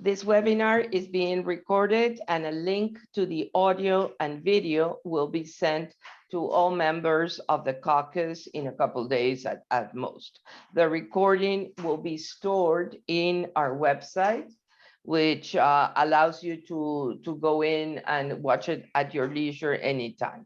This webinar is being recorded and a link to the audio and video will be sent to all members of the caucus in a couple days at most. The recording will be stored in our website, which allows you to go in and watch it at your leisure anytime.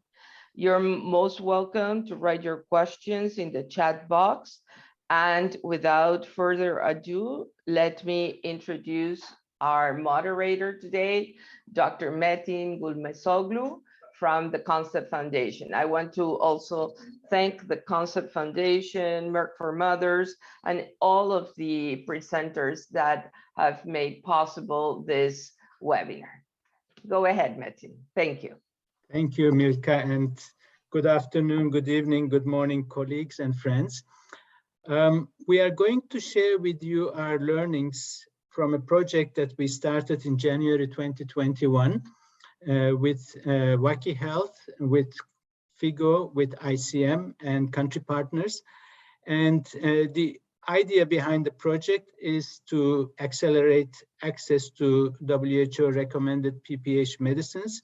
You're most welcome to write your questions in the chat box. And without further ado, let me introduce our moderator today, Dr. Metin Gulmesoglu from the Concept Foundation. I want to also thank the Concept Foundation, Merck for Mothers, and all of the presenters that have made possible this webinar. Go ahead, Metin. Thank you. Thank you, Milka, and good afternoon, good evening, good morning, colleagues and friends. We are going to share with you our learnings from a project that we started in January 2021 with Waki Health, with FIGO, with ICM and country partners. And the idea behind the project is to accelerate access to WHO recommended PPH medicines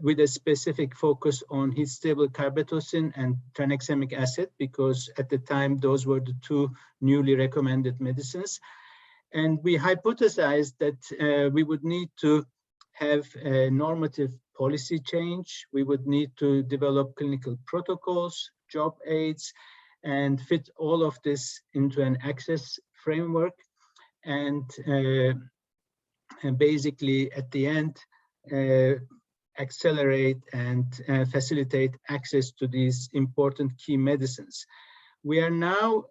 with a specific focus on Histobocapetoscene and tranexamic acid, because at the time, those were the two newly recommended medicines. And we hypothesized that we would need to have a normative policy change. We would need to develop clinical protocols, job aids, and fit all of this into an access framework. And basically, at the end, accelerate and facilitate access to these important key medicines. We are now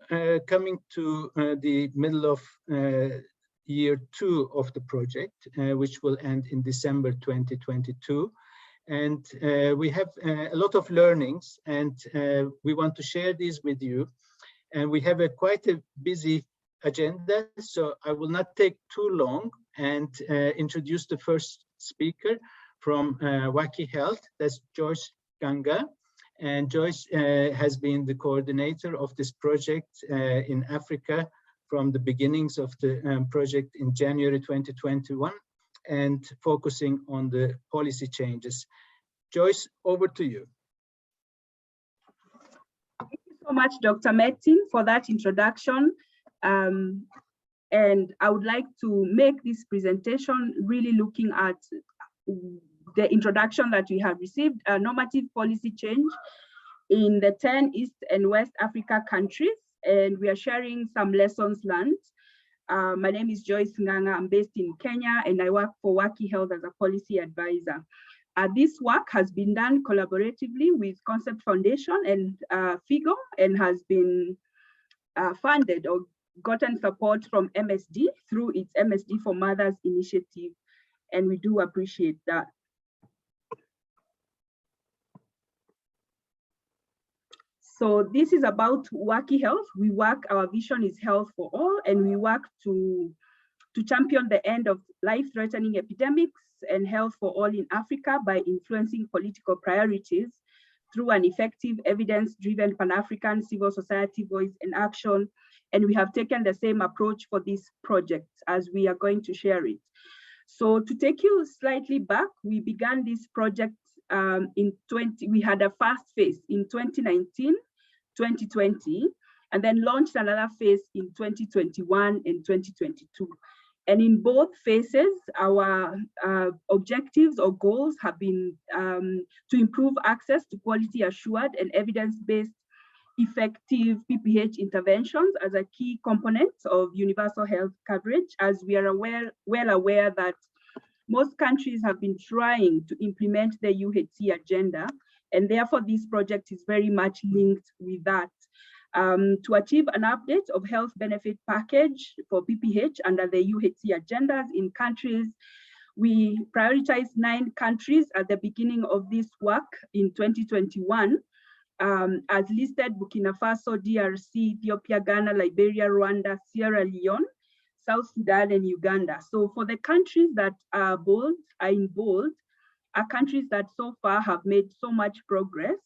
coming to the middle of year 2 of the project, which will end in December 2022. And we have a lot of learnings, and we want to share these with you. And we have quite a busy agenda, so I will not take too long and introduce the first speaker from Waki Health. That's Joyce Ganga. And Joyce has been the coordinator of this project in Africa from the beginnings of the project in January 2021 and focusing on the policy changes. Joyce, over to you. Thank you so much, Dr. Metin, for that introduction. And I would like to make this presentation really looking at the introduction that we have received, a normative policy change in the 10 East and West Africa countries, and we are sharing some lessons learned. My name is Joyce Nganga. I'm based in Kenya, and I work for Waki Health as a policy advisor. This work has been done collaboratively with Concept Foundation and FIGO, and has been funded or gotten support from MSD through its MSD for Mothers initiative, and we do appreciate that. So this is about Waki Health. We work, our vision is health for all, and we work to champion the end of life-threatening epidemics and health for all in Africa by influencing political priorities through an effective evidence-driven Pan-African civil society voice and action. And we have taken the same approach for this project as we are going to share it. So to take you slightly back, we began this project we had a first phase in 2019, 2020, and then launched another phase in 2021 and 2022. And in both phases, our objectives or goals have been to improve access to quality assured and evidence-based effective PPH interventions as a key component of universal health coverage, as we are well aware that most countries have been trying to implement the UHC agenda, and therefore this project is very much linked with that. To achieve an update of health benefit package for PPH under the UHC agendas in countries, we prioritized 9 countries at the beginning of this work in 2021, as listed: Burkina Faso, DRC, Ethiopia, Ghana, Liberia, Rwanda, Sierra Leone, South Sudan, and Uganda. So for the countries that are in bold, are countries that so far have made so much progress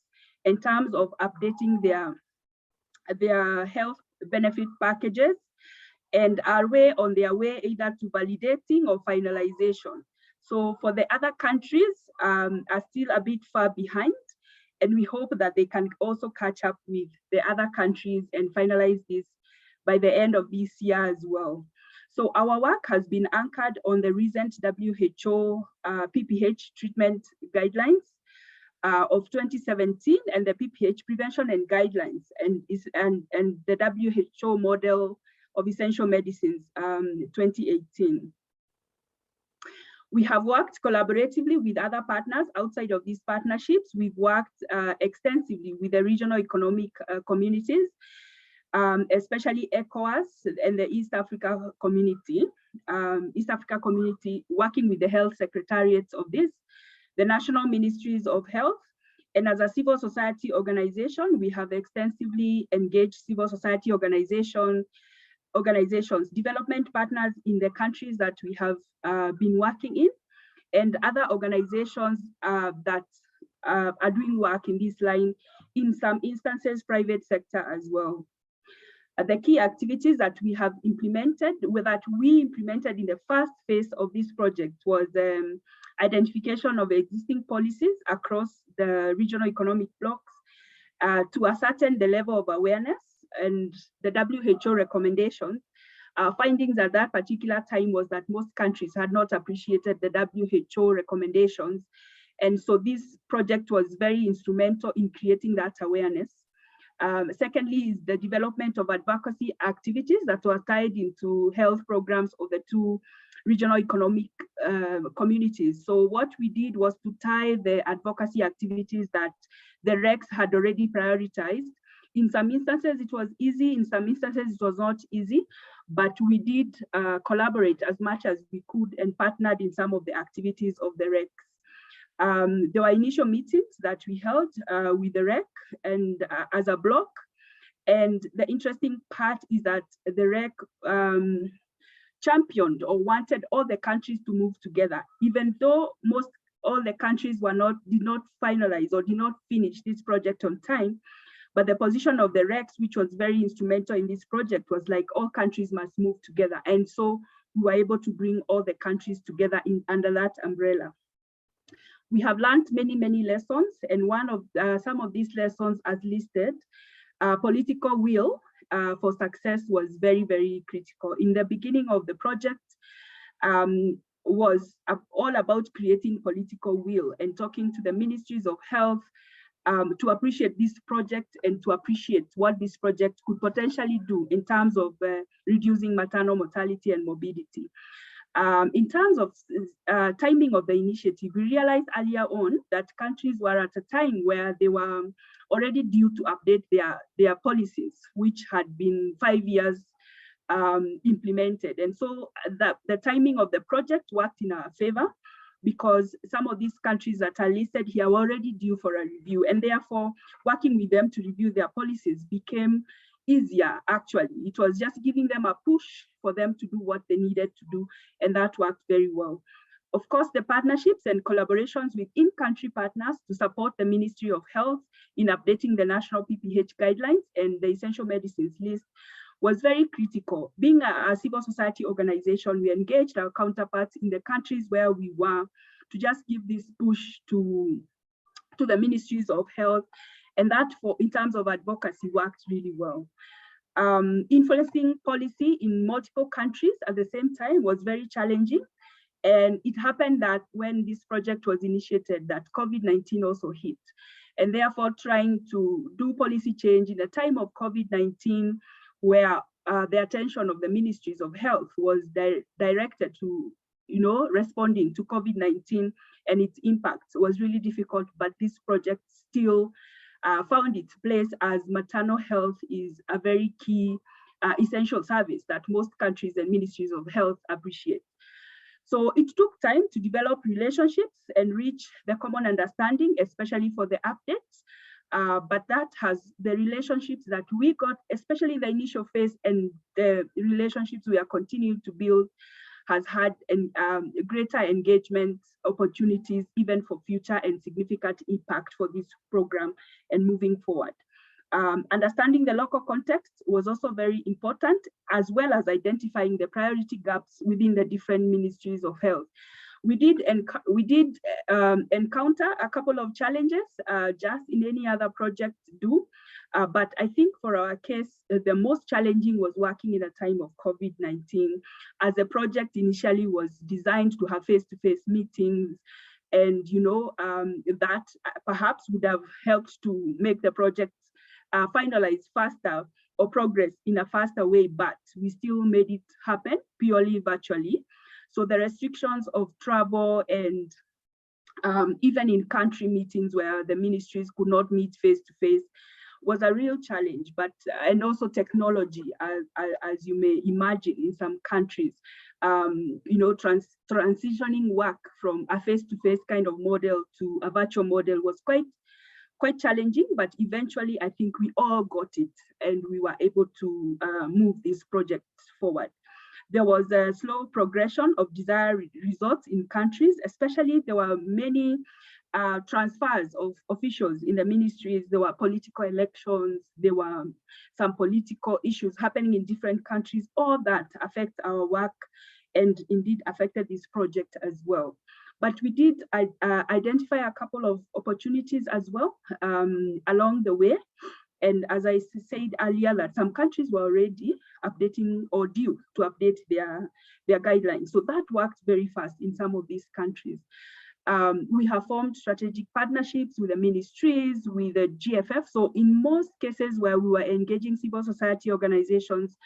in terms of updating their health benefit packages and are on their way either to validating or finalization. So for the other countries are still a bit far behind, and we hope that they can also catch up with the other countries and finalize this by the end of this year as well. So our work has been anchored on the recent WHO PPH treatment guidelines of 2017 and the PPH prevention and guidelines and the WHO model of essential medicines 2018. We have worked collaboratively with other partners outside of these partnerships. We've worked extensively with the regional economic communities, especially ECOWAS and the East Africa community, working with the health secretariats of this, the national ministries of health, and as a civil society organization, we have extensively engaged civil society organizations, development partners in the countries that we have been working in, and other organizations that are doing work in this line, in some instances, private sector as well. The key activities that we have implemented, that we implemented in the first phase of this project was identification of existing policies across the regional economic blocks to ascertain the level of awareness and the WHO recommendations. Findings at that particular time was that most countries had not appreciated the WHO recommendations. And so this project was very instrumental in creating that awareness. Secondly is the development of advocacy activities that were tied into health programs of the two regional economic communities. So what we did was to tie the advocacy activities that the RECs had already prioritized. In some instances, it was easy. In some instances, it was not easy, but we did collaborate as much as we could and partnered in some of the activities of the RECs. There were initial meetings that we held with the REC and as a block. And the interesting part is that the REC championed or wanted all the countries to move together, even though all the countries did not finalize or did not finish this project on time. But the position of the RECs, which was very instrumental in this project, was like all countries must move together. And so we were able to bring all the countries together under that umbrella. We have learned many, many lessons, and one of some of these lessons as listed, political will for success was very, very critical. In the beginning of the project was all about creating political will and talking to the ministries of health to appreciate this project and to appreciate what this project could potentially do in terms of reducing maternal mortality and morbidity. In terms of timing of the initiative, we realized earlier on that countries were at a time where they were already due to update their policies, which had been 5 years implemented. And so the timing of the project worked in our favor, because some of these countries that are listed here were already due for a review, and therefore working with them to review their policies became easier. Actually, it was just giving them a push for them to do what they needed to do, and that worked very well. Of course, the partnerships and collaborations with in-country partners to support the Ministry of Health in updating the national PPH guidelines and the essential medicines list was very critical. Being a civil society organization, we engaged our counterparts in the countries where we were to just give this push to the ministries of health, and that in terms of advocacy worked really well. Influencing policy in multiple countries at the same time was very challenging. And it happened that when this project was initiated, that COVID-19 also hit. And therefore trying to do policy change in a time of COVID-19, where the attention of the ministries of health was directed to, responding to COVID-19 and its impacts was really difficult. But this project still found its place, as maternal health is a very key essential service that most countries and ministries of health appreciate. So it took time to develop relationships and reach the common understanding, especially for the updates. But the relationships that we got, especially the initial phase, and the relationships we are continuing to build, has had greater engagement opportunities, even for future and significant impact for this program and moving forward. Understanding the local context was also very important, as well as identifying the priority gaps within the different ministries of health. We did encounter a couple of challenges, just in any other project do. But I think for our case, the most challenging was working in a time of COVID-19, as the project initially was designed to have face-to-face meetings. And that perhaps would have helped to make the project finalize faster or progress in a faster way, but we still made it happen purely virtually. So the restrictions of travel and even in country meetings where the ministries could not meet face-to-face was a real challenge, and also technology, as you may imagine in some countries, transitioning work from a face-to-face kind of model to a virtual model was quite challenging, but eventually I think we all got it and we were able to move this project forward. There was a slow progression of desired results in countries, especially there were many transfers of officials in the ministries. There were political elections, there were some political issues happening in different countries. All that affect our work and indeed affected this project as well. But we did identify a couple of opportunities as well along the way. And as I said earlier, that some countries were already updating or due to update their guidelines. So that worked very fast in some of these countries. We have formed strategic partnerships with the ministries, with the GFF. So in most cases where we were engaging civil society organizations,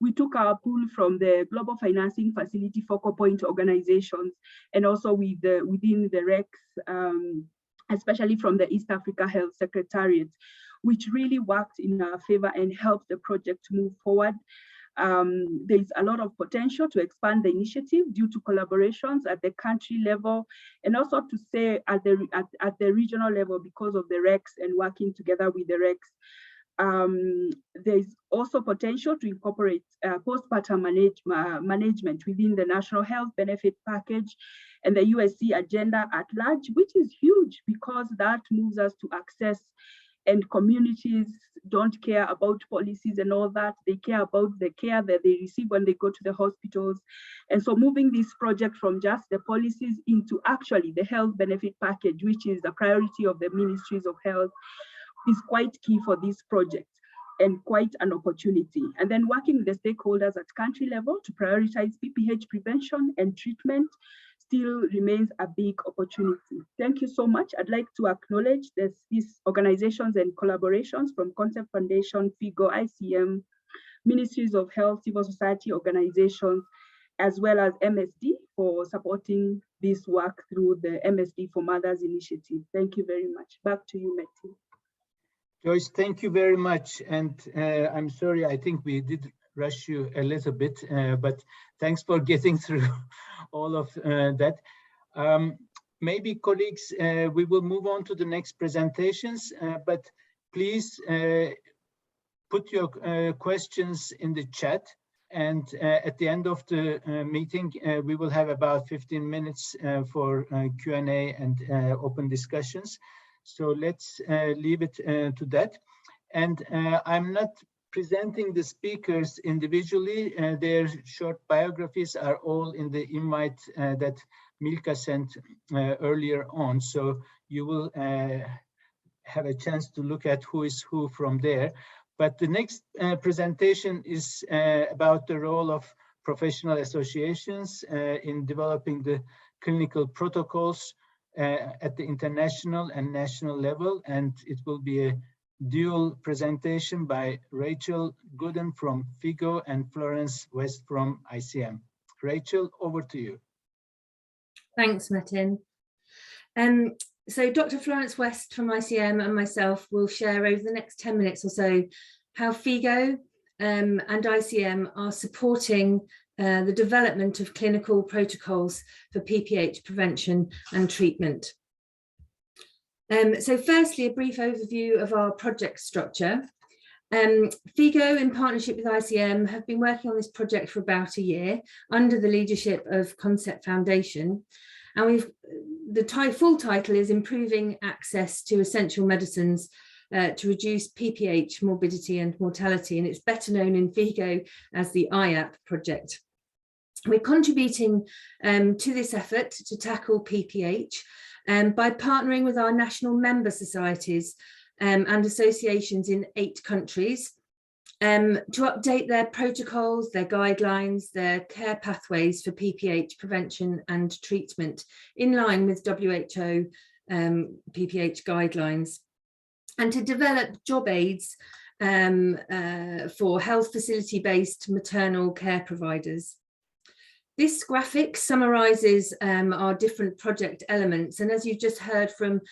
we took our pool from the Global Financing Facility focal point organizations, and also within the RECs, especially from the East Africa Health Secretariat, which really worked in our favor and helped the project move forward. There's a lot of potential to expand the initiative due to collaborations at the country level, and also to say at the regional level because of the RECs and working together with the RECs. There's also potential to incorporate postpartum management within the National Health Benefit Package and the USC agenda at large, which is huge because that moves us to access, and communities don't care about policies and all that. They care about the care that they receive when they go to the hospitals. And so moving this project from just the policies into actually the health benefit package, which is the priority of the ministries of health, is quite key for this project and quite an opportunity. And then working with the stakeholders at country level to prioritize PPH prevention and treatment still remains a big opportunity. Thank you so much. I'd like to acknowledge these organizations and collaborations from Concept Foundation, FIGO, ICM, Ministries of Health, civil society organizations, as well as MSD for supporting this work through the MSD for Mothers initiative. Thank you very much. Back to you, Matthew. Joyce, thank you very much. And I'm sorry, I think we did rush you a little bit, but thanks for getting through all of that. Maybe colleagues, we will move on to the next presentations, but please put your questions in the chat. And at the end of the meeting, we will have about 15 minutes for Q&A and open discussions. So let's leave it to that. And I'm not presenting the speakers individually. Their short biographies are all in the invite that Milka sent earlier on. So you will have a chance to look at who is who from there. But the next presentation is about the role of professional associations in developing the clinical protocols at the international and national level. And it will be a dual presentation by Rachel Gooden from FIGO and Florence West from ICM. Rachel, over to you. Thanks, Metin. So Dr. Florence West from ICM and myself will share over the next 10 minutes or so how FIGO and ICM are supporting the development of clinical protocols for PPH prevention and treatment. So firstly, a brief overview of our project structure. FIGO, in partnership with ICM, have been working on this project for about a year under the leadership of Concept Foundation. And the full title is Improving Access to Essential Medicines to reduce PPH morbidity and mortality, and it's better known in FIGO as the IAP project. We're contributing to this effort to tackle PPH by partnering with our national member societies and associations in 8 countries to update their protocols, their guidelines, their care pathways for PPH prevention and treatment in line with WHO PPH guidelines, and to develop job aids for health facility-based maternal care providers. This graphic summarises our different project elements, and as you've just heard from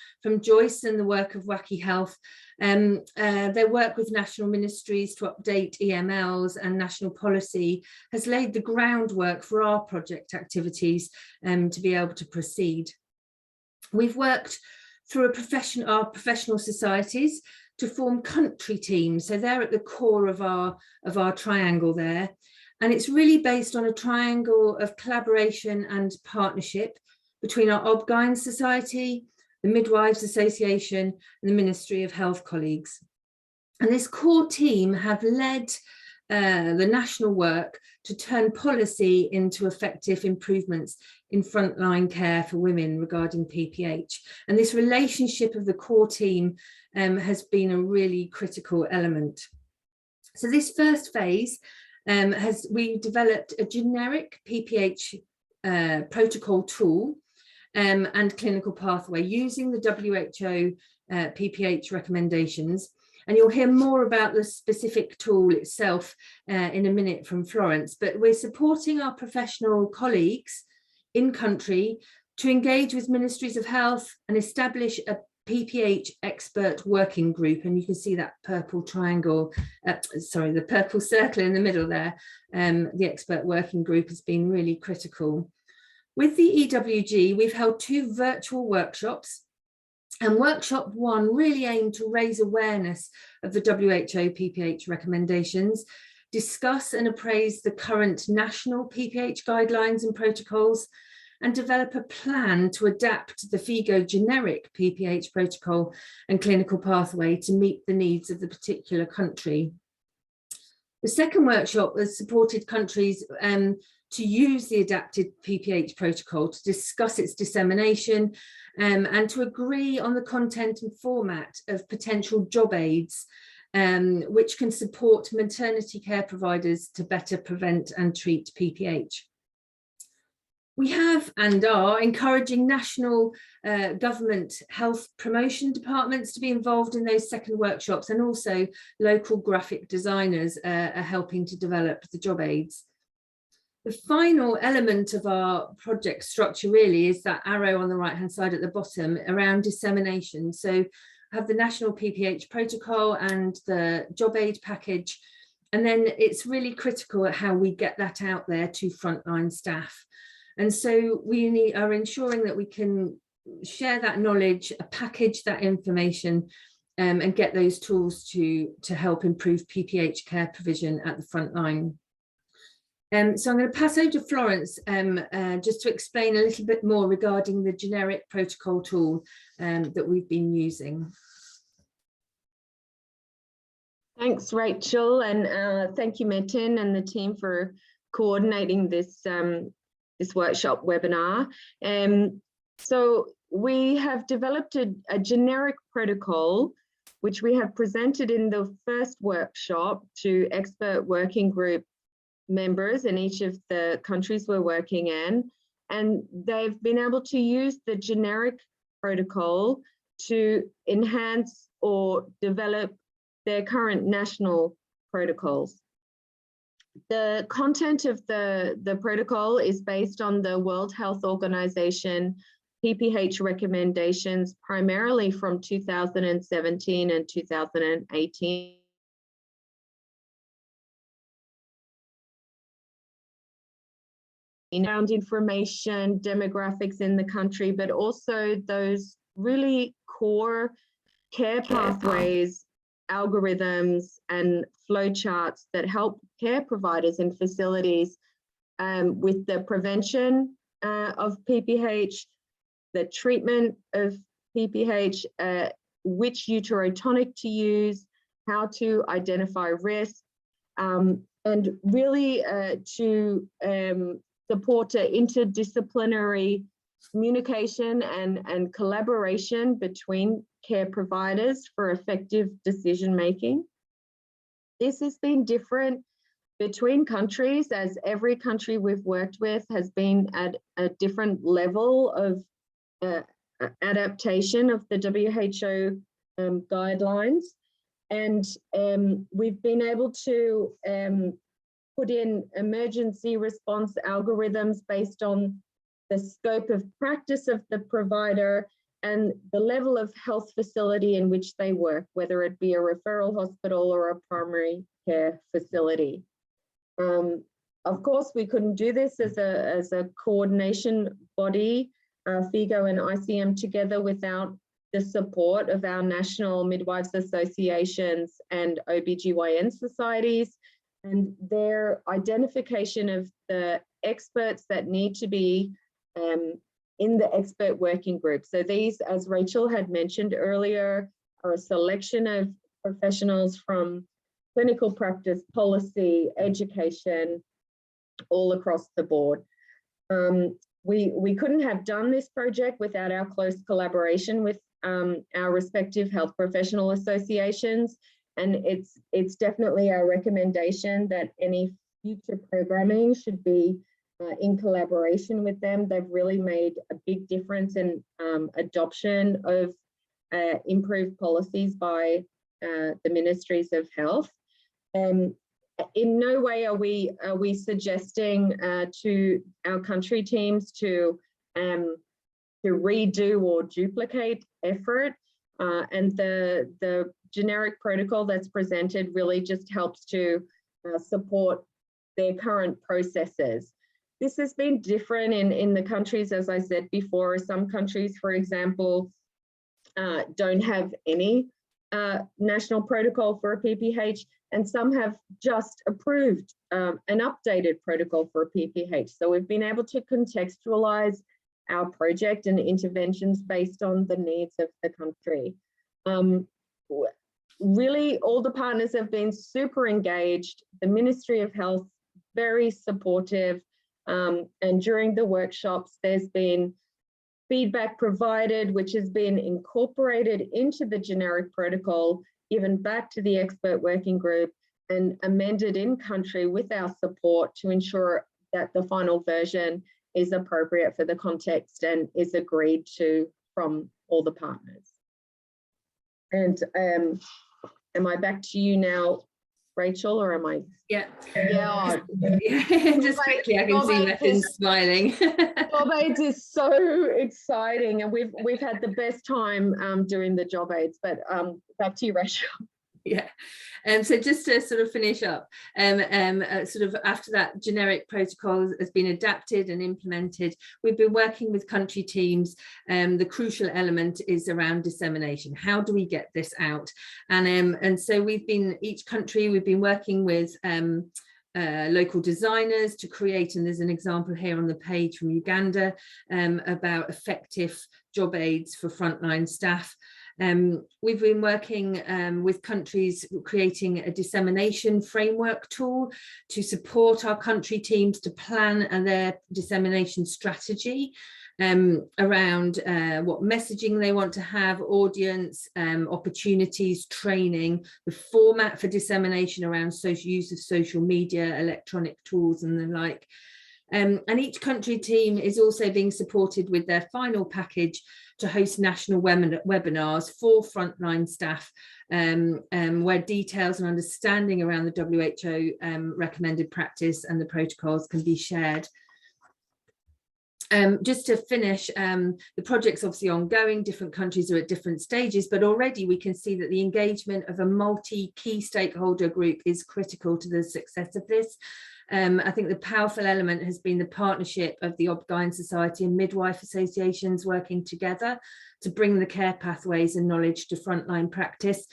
Joyce and the work of Wacky Health, their work with national ministries to update EMLs and national policy has laid the groundwork for our project activities to be able to proceed. We've worked through our professional societies to form country teams, so they're at the core of our triangle there. And it's really based on a triangle of collaboration and partnership between our Obgyn Society, the Midwives Association, and the Ministry of Health colleagues. And this core team have led the national work to turn policy into effective improvements in frontline care for women regarding PPH. And this relationship of the core team has been a really critical element. So this first phase, we developed a generic PPH protocol tool and clinical pathway using the WHO PPH recommendations. And you'll hear more about the specific tool itself in a minute from Florence, but we're supporting our professional colleagues in country to engage with ministries of health and establish a PPH expert working group, and you can see that purple triangle, the purple circle in the middle there. The expert working group has been really critical. With the EWG, we've held 2 virtual workshops, and workshop 1 really aimed to raise awareness of the WHO PPH recommendations, discuss and appraise the current national PPH guidelines and protocols, and develop a plan to adapt the FIGO generic PPH protocol and clinical pathway to meet the needs of the particular country. The second workshop has supported countries to use the adapted PPH protocol to discuss its dissemination and to agree on the content and format of potential job aids, which can support maternity care providers to better prevent and treat PPH. We have and are encouraging national government health promotion departments to be involved in those second workshops, and also local graphic designers are helping to develop the job aids. The final element of our project structure really is that arrow on the right hand side at the bottom around dissemination. So I have the national PPH protocol and the job aid package, and then it's really critical at how we get that out there to frontline staff. And so we are ensuring that we can share that knowledge, package that information, and get those tools to help improve PPH care provision at the front line. So I'm going to pass over to Florence just to explain a little bit more regarding the generic protocol tool that we've been using. Thanks, Rachel, and thank you, Metin, and the team for coordinating this this workshop webinar. So we have developed a generic protocol, which we have presented in the first workshop to expert working group members in each of the countries we're working in. And they've been able to use the generic protocol to enhance or develop their current national protocols. The content of the protocol is based on the World Health Organization PPH recommendations, primarily from 2017 and 2018. Around information, demographics in the country, but also those really core care pathways, algorithms and flowcharts that help care providers and facilities with the prevention of PPH, the treatment of PPH, which uterotonic to use, how to identify risk, and really to support interdisciplinary communication and collaboration between care providers for effective decision making. This has been different between countries, as every country we've worked with has been at a different level of adaptation of the WHO guidelines. And we've been able to put in emergency response algorithms based on the scope of practice of the provider and the level of health facility in which they work, whether it be a referral hospital or a primary care facility. Of course, we couldn't do this as a coordination body, FIGO and ICM together, without the support of our national midwives associations and OBGYN societies and their identification of the experts that need to be in the expert working group. So these, as Rachel had mentioned earlier, are a selection of professionals from clinical practice, policy, education, all across the board. We couldn't have done this project without our close collaboration with our respective health professional associations, and it's definitely our recommendation that any future programming should be in collaboration with them. They've really made a big difference in adoption of improved policies by the ministries of health. In no way are we suggesting to our country teams to redo or duplicate effort, and the generic protocol that's presented really just helps to support their current processes. This has been different in the countries, as I said before. Some countries, for example, don't have any national protocol for a PPH, and some have just approved an updated protocol for a PPH. So we've been able to contextualize our project and interventions based on the needs of the country. Really, all the partners have been super engaged. The Ministry of Health, very supportive. And during the workshops, there's been feedback provided, which has been incorporated into the generic protocol, given back to the expert working group and amended in country with our support to ensure that the final version is appropriate for the context and is agreed to from all the partners. And am I back to you now, Rachel, or am I? Yeah. Yeah. Just quickly, I can see Metin smiling. Job aids is so exciting, and we've had the best time doing the job aids. But back to you, Rachel. Yeah. So just to sort of finish up, sort of after that generic protocol has been adapted and implemented, we've been working with country teams. The crucial element is around dissemination. How do we get this out? And so each country, we've been working with local designers to create, and there's an example here on the page from Uganda about effective job aids for frontline staff. We've been working with countries creating a dissemination framework tool to support our country teams to plan their dissemination strategy around what messaging they want to have, audience, opportunities, training, the format for dissemination around use of social media, electronic tools and the like. And each country team is also being supported with their final package to host national webinars for frontline staff, where details and understanding around the WHO recommended practice and the protocols can be shared. Just to finish, the project's obviously ongoing, different countries are at different stages, but already we can see that the engagement of a multi-key stakeholder group is critical to the success of this. I think the powerful element has been the partnership of the OB/GYN Society and midwife associations working together to bring the care pathways and knowledge to frontline practice.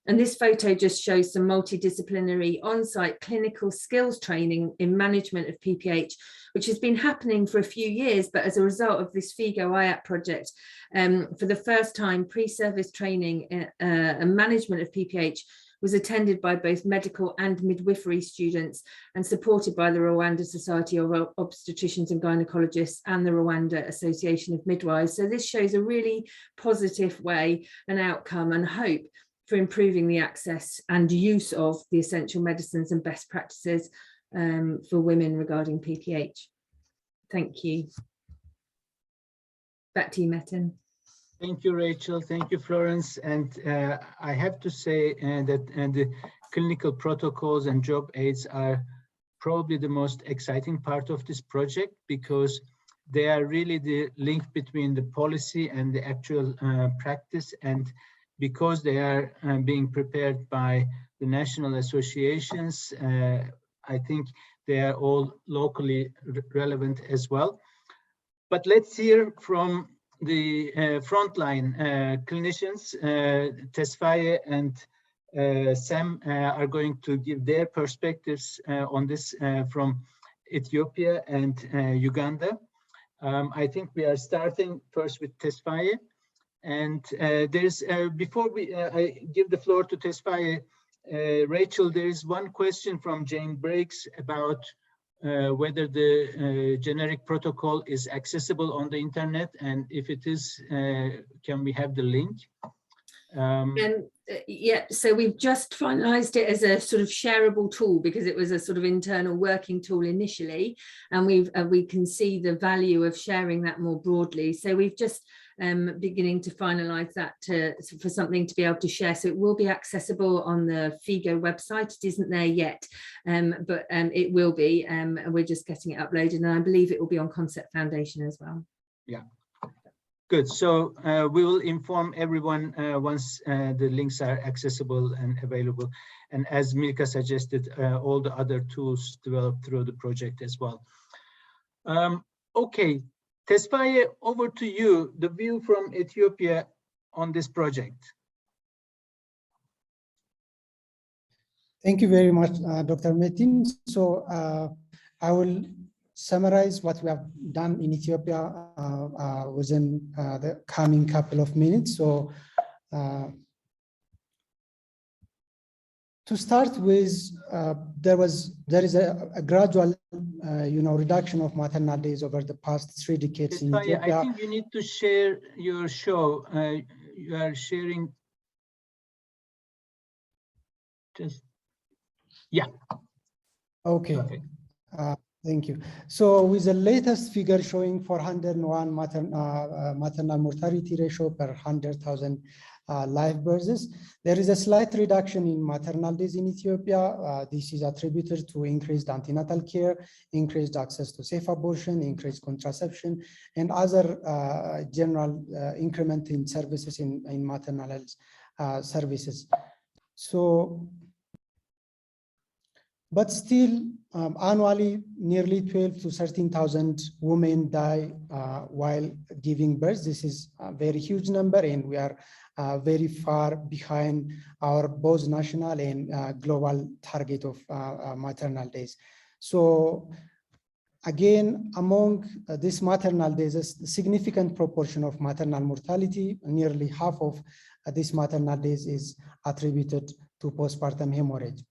And this photo just shows some multidisciplinary on-site clinical skills training in management of PPH, which has been happening for a few years, but as a result of this FIGO IAP project, for the first time, pre-service training and management of PPH was attended by both medical and midwifery students and supported by the Rwanda Society of Obstetricians and Gynecologists and the Rwanda Association of Midwives. So this shows a really positive way and outcome and hope for improving the access and use of the essential medicines and best practices for women regarding PPH. Thank you. Back to you, Metin. Thank you, Rachel. Thank you, Florence. And I have to say that the clinical protocols and job aids are probably the most exciting part of this project, because they are really the link between the policy and the actual practice. And because they are being prepared by the national associations, I think they are all locally relevant as well. But let's hear from the frontline clinicians. Tesfaye and Sam are going to give their perspectives on this from Ethiopia and Uganda. I think we are starting first with Tesfaye. And there's, before I give the floor to Tesfaye, Rachel, there is one question from Jane Briggs about whether the generic protocol is accessible on the internet, and if it is, can we have the link? Yeah, so we've just finalized it as a sort of shareable tool, because it was a sort of internal working tool initially, and we can see the value of sharing that more broadly. So we've just beginning to finalize that for something to be able to share. So it will be accessible on the FIGO website. It isn't there yet, but it will be. We're just getting it uploaded, and I believe it will be on Concept Foundation as well. Yeah, good. So we will inform everyone once the links are accessible and available. And as Milka suggested, all the other tools developed through the project as well. Okay. Tesfaye, over to you, the view from Ethiopia on this project. Thank you very much, Dr. Metin. So I will summarize what we have done in Ethiopia within the coming couple of minutes. So to start with, there is a gradual, reduction of maternal days over the past 3 decades in Ethiopia. I think you need to share your show. You are sharing. Just, yeah. Okay. Thank you. So with the latest figure showing 401 maternal mortality ratio per 100,000 live births, there is a slight reduction in maternal days in Ethiopia. This is attributed to increased antenatal care, increased access to safe abortion, increased contraception, and other general increment in services in maternal health services. So, but still, annually, nearly 12 to 13,000 women die while giving birth. This is a very huge number, and we are very far behind our both national and global target of maternal days. So again, among these maternal days, a significant proportion of maternal mortality, nearly half of these maternal days, is attributed to postpartum hemorrhage.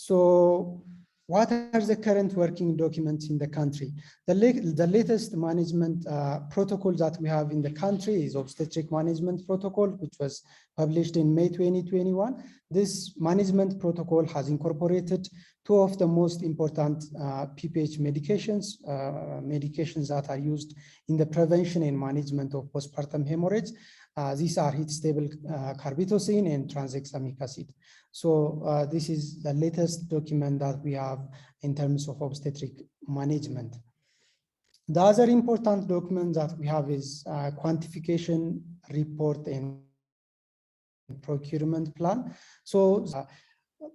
So what are the current working documents in the country? The latest management protocol that we have in the country is Obstetric Management Protocol, which was published in May 2021. This management protocol has incorporated 2 of the most important PPH medications, medications that are used in the prevention and management of postpartum hemorrhage. These are Histobocapetoscene and tranexamic acid. So this is the latest document that we have in terms of obstetric management. The other important document that we have is quantification report and procurement plan. So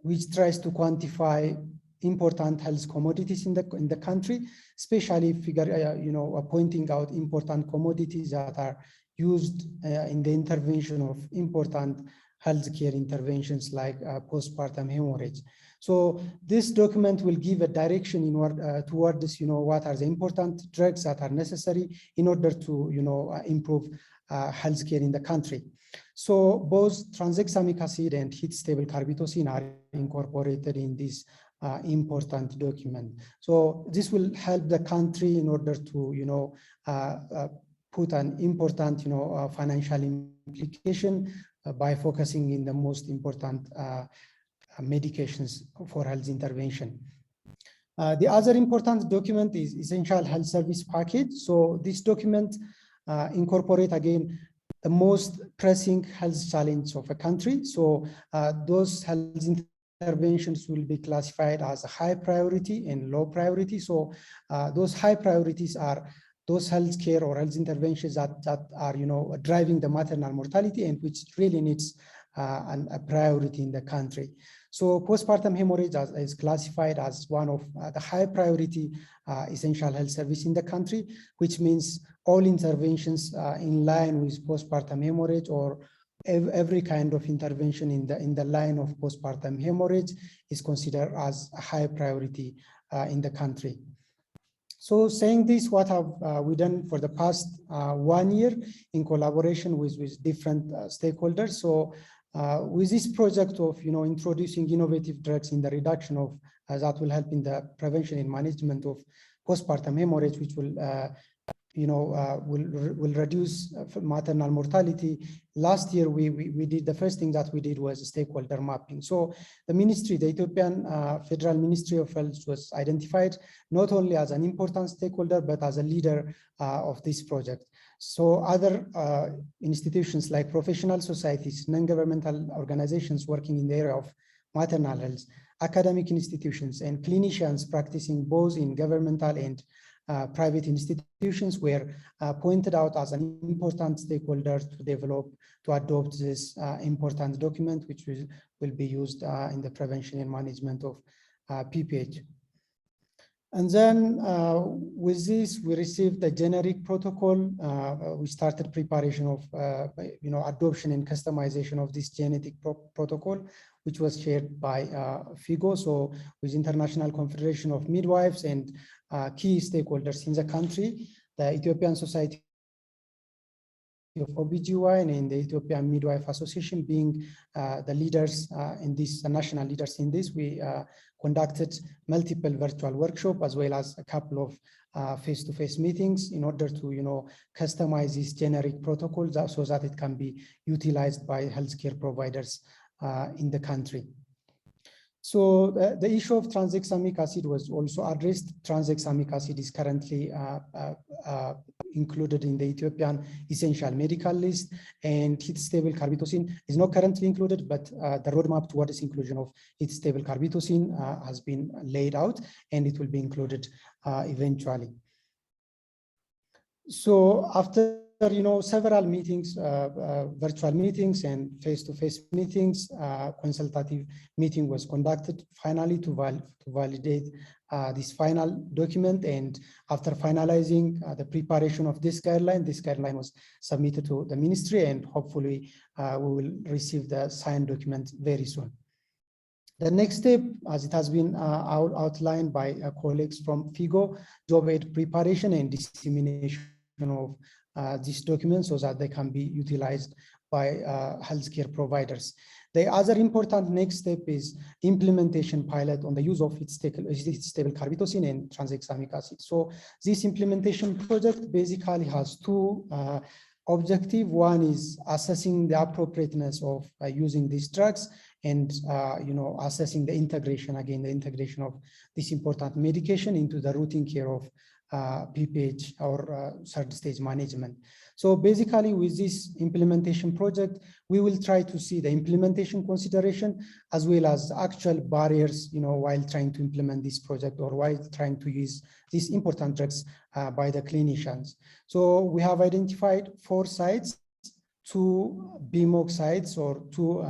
which tries to quantify important health commodities in the country, especially pointing out important commodities that are used in the intervention of important healthcare interventions like postpartum hemorrhage. So this document will give a direction towards, what are the important drugs that are necessary in order to, improve healthcare in the country. So both tranexamic acid and heat-stable carbetocin are incorporated in this important document. So this will help the country in order to, put an important, financial implication by focusing in the most important medications for health intervention. The other important document is Essential Health Service Package. So this document incorporate again the most pressing health challenge of a country. So those health interventions will be classified as a high priority and low priority. So those high priorities are those healthcare or health interventions that are driving the maternal mortality and which really needs a priority in the country. So postpartum hemorrhage is classified as one of the high priority essential health service in the country, which means all interventions in line with postpartum hemorrhage or every kind of intervention in the line of postpartum hemorrhage is considered as a high priority in the country. So saying this, what have we done for the past 1 year in collaboration with different stakeholders? So with this project of introducing innovative drugs in the reduction of that will help in the prevention and management of postpartum hemorrhage, which will will reduce maternal mortality. Last year, we did the first thing that we did was stakeholder mapping. So the ministry, the Ethiopian Federal Ministry of Health, was identified not only as an important stakeholder but as a leader of this project. So other institutions like professional societies, non-governmental organizations working in the area of maternal health, academic institutions, and clinicians practicing both in governmental and private institutions were pointed out as an important stakeholder to adopt this important document, which will be used in the prevention and management of PPH. And then with this, we received the generic protocol. We started preparation of adoption and customization of this genetic protocol, which was shared by FIGO, so with International Confederation of Midwives and key stakeholders in the country, the Ethiopian Society of OBGYN and the Ethiopian Midwife Association being the leaders in this, the national leaders in this. We conducted multiple virtual workshops as well as a couple of face-to-face meetings in order to customize this generic protocol so that it can be utilized by healthcare providers in the country. So the issue of tranexamic acid was also addressed. Tranexamic acid is currently included in the Ethiopian essential medical list, and heat-stable carbetocin is not currently included, but the roadmap towards inclusion of heat-stable carbetocin has been laid out, and it will be included eventually. So after several meetings, virtual meetings and face-to-face meetings, consultative meeting was conducted finally to validate this final document. And after finalizing the preparation of this guideline was submitted to the ministry, and hopefully we will receive the signed document very soon. The next step, as it has been outlined by colleagues from FIGO, job aid preparation and dissemination of these documents so that they can be utilized by healthcare providers. The other important next step is implementation pilot on the use of heat-stable carbetocin and tranexamic acid. So this implementation project basically has two objectives. One is assessing the appropriateness of using these drugs and assessing the integration of this important medication into the routine care of PPH or third stage management. So basically with this implementation project, we will try to see the implementation consideration as well as actual barriers, while trying to implement this project or while trying to use these important drugs by the clinicians. So we have identified 4 sites, 2 BMOC sites or 2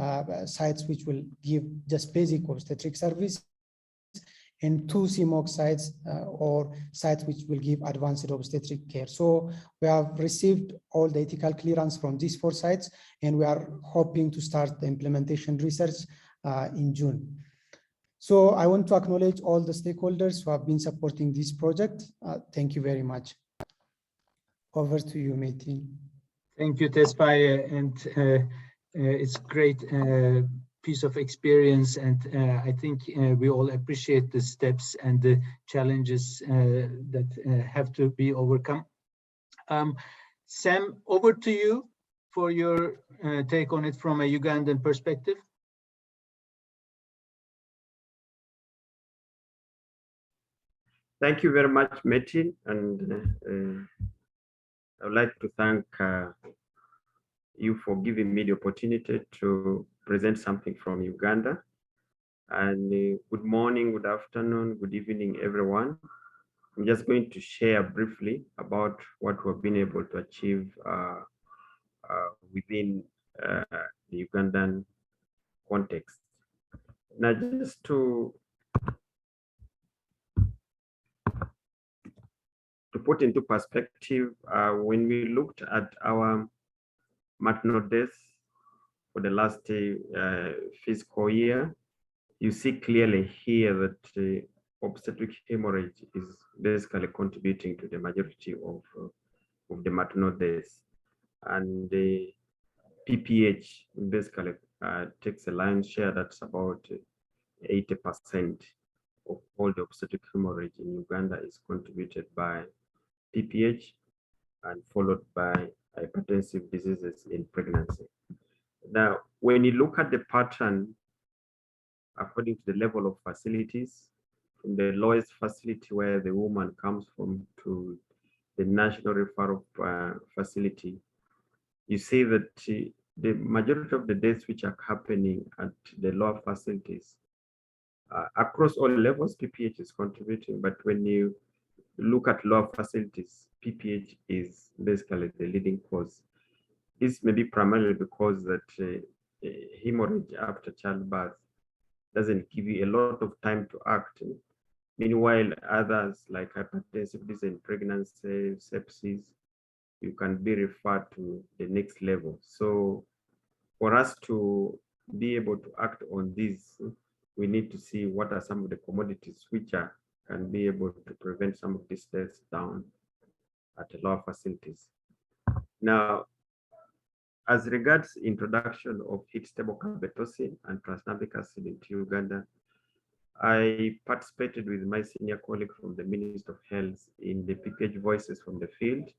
sites which will give just basic obstetric service, and 2 CMOC sites or sites which will give advanced obstetric care. So we have received all the ethical clearance from these 4 sites, and we are hoping to start the implementation research in June. So I want to acknowledge all the stakeholders who have been supporting this project. Thank you very much. Over to you, Metin. Thank you, Tesfaye, and it's great piece of experience, and I think we all appreciate the steps and the challenges that have to be overcome. Sam, over to you for your take on it from a Ugandan perspective. Thank you very much, Metin, and I would like to thank you for giving me the opportunity to present something from Uganda. And good morning, good afternoon, good evening, everyone. I'm just going to share briefly about what we've been able to achieve within the Ugandan context. Now, just to put into perspective, when we looked at our maternal deaths for the last fiscal year, you see clearly here that obstetric hemorrhage is basically contributing to the majority of the maternal deaths. And the PPH basically takes a lion's share. That's about 80% of all the obstetric hemorrhage in Uganda is contributed by PPH and followed by hypertensive diseases in pregnancy. Now, when you look at the pattern, according to the level of facilities, from the lowest facility where the woman comes from to the national referral facility, you see that the majority of the deaths which are happening at the lower facilities, across all levels, PPH is contributing, but when you look at lower facilities, PPH is basically the leading cause. This may be primarily because that hemorrhage after childbirth doesn't give you a lot of time to act. Meanwhile, others like hypertensive disease in pregnancy, sepsis, you can be referred to the next level. So for us to be able to act on this, we need to see what are some of the commodities which can be able to prevent some of these deaths down at the lower facilities. Now, as regards introduction of Histobocapetoscene and Transdamic acid into Uganda, I participated with my senior colleague from the Ministry of Health in the PPH Voices from the Field,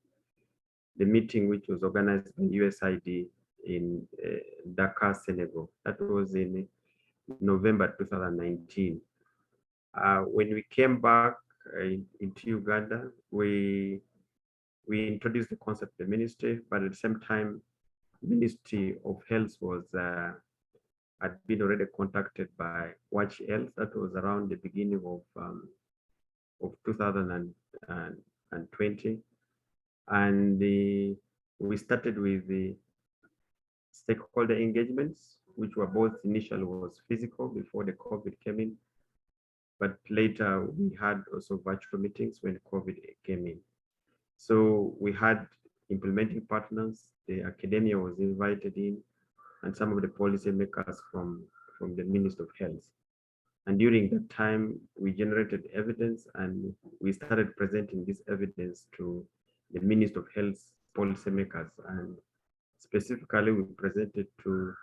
the meeting which was organized by USAID in Dakar, Senegal. That was in November 2019. When we came back into Uganda, we introduced the concept of the ministry, but at the same time, Ministry of Health was had been already contacted by Watch Health. That was around the beginning of 2020, and we started with the stakeholder engagements, which were both initially was physical before the COVID came in, but later we had also virtual meetings when COVID came in. So we had implementing partners, the academia was invited in, and some of the policy makers from the Ministry of Health. And during that time, we generated evidence and we started presenting this evidence to the Ministry of Health policy makers. And specifically, we presented to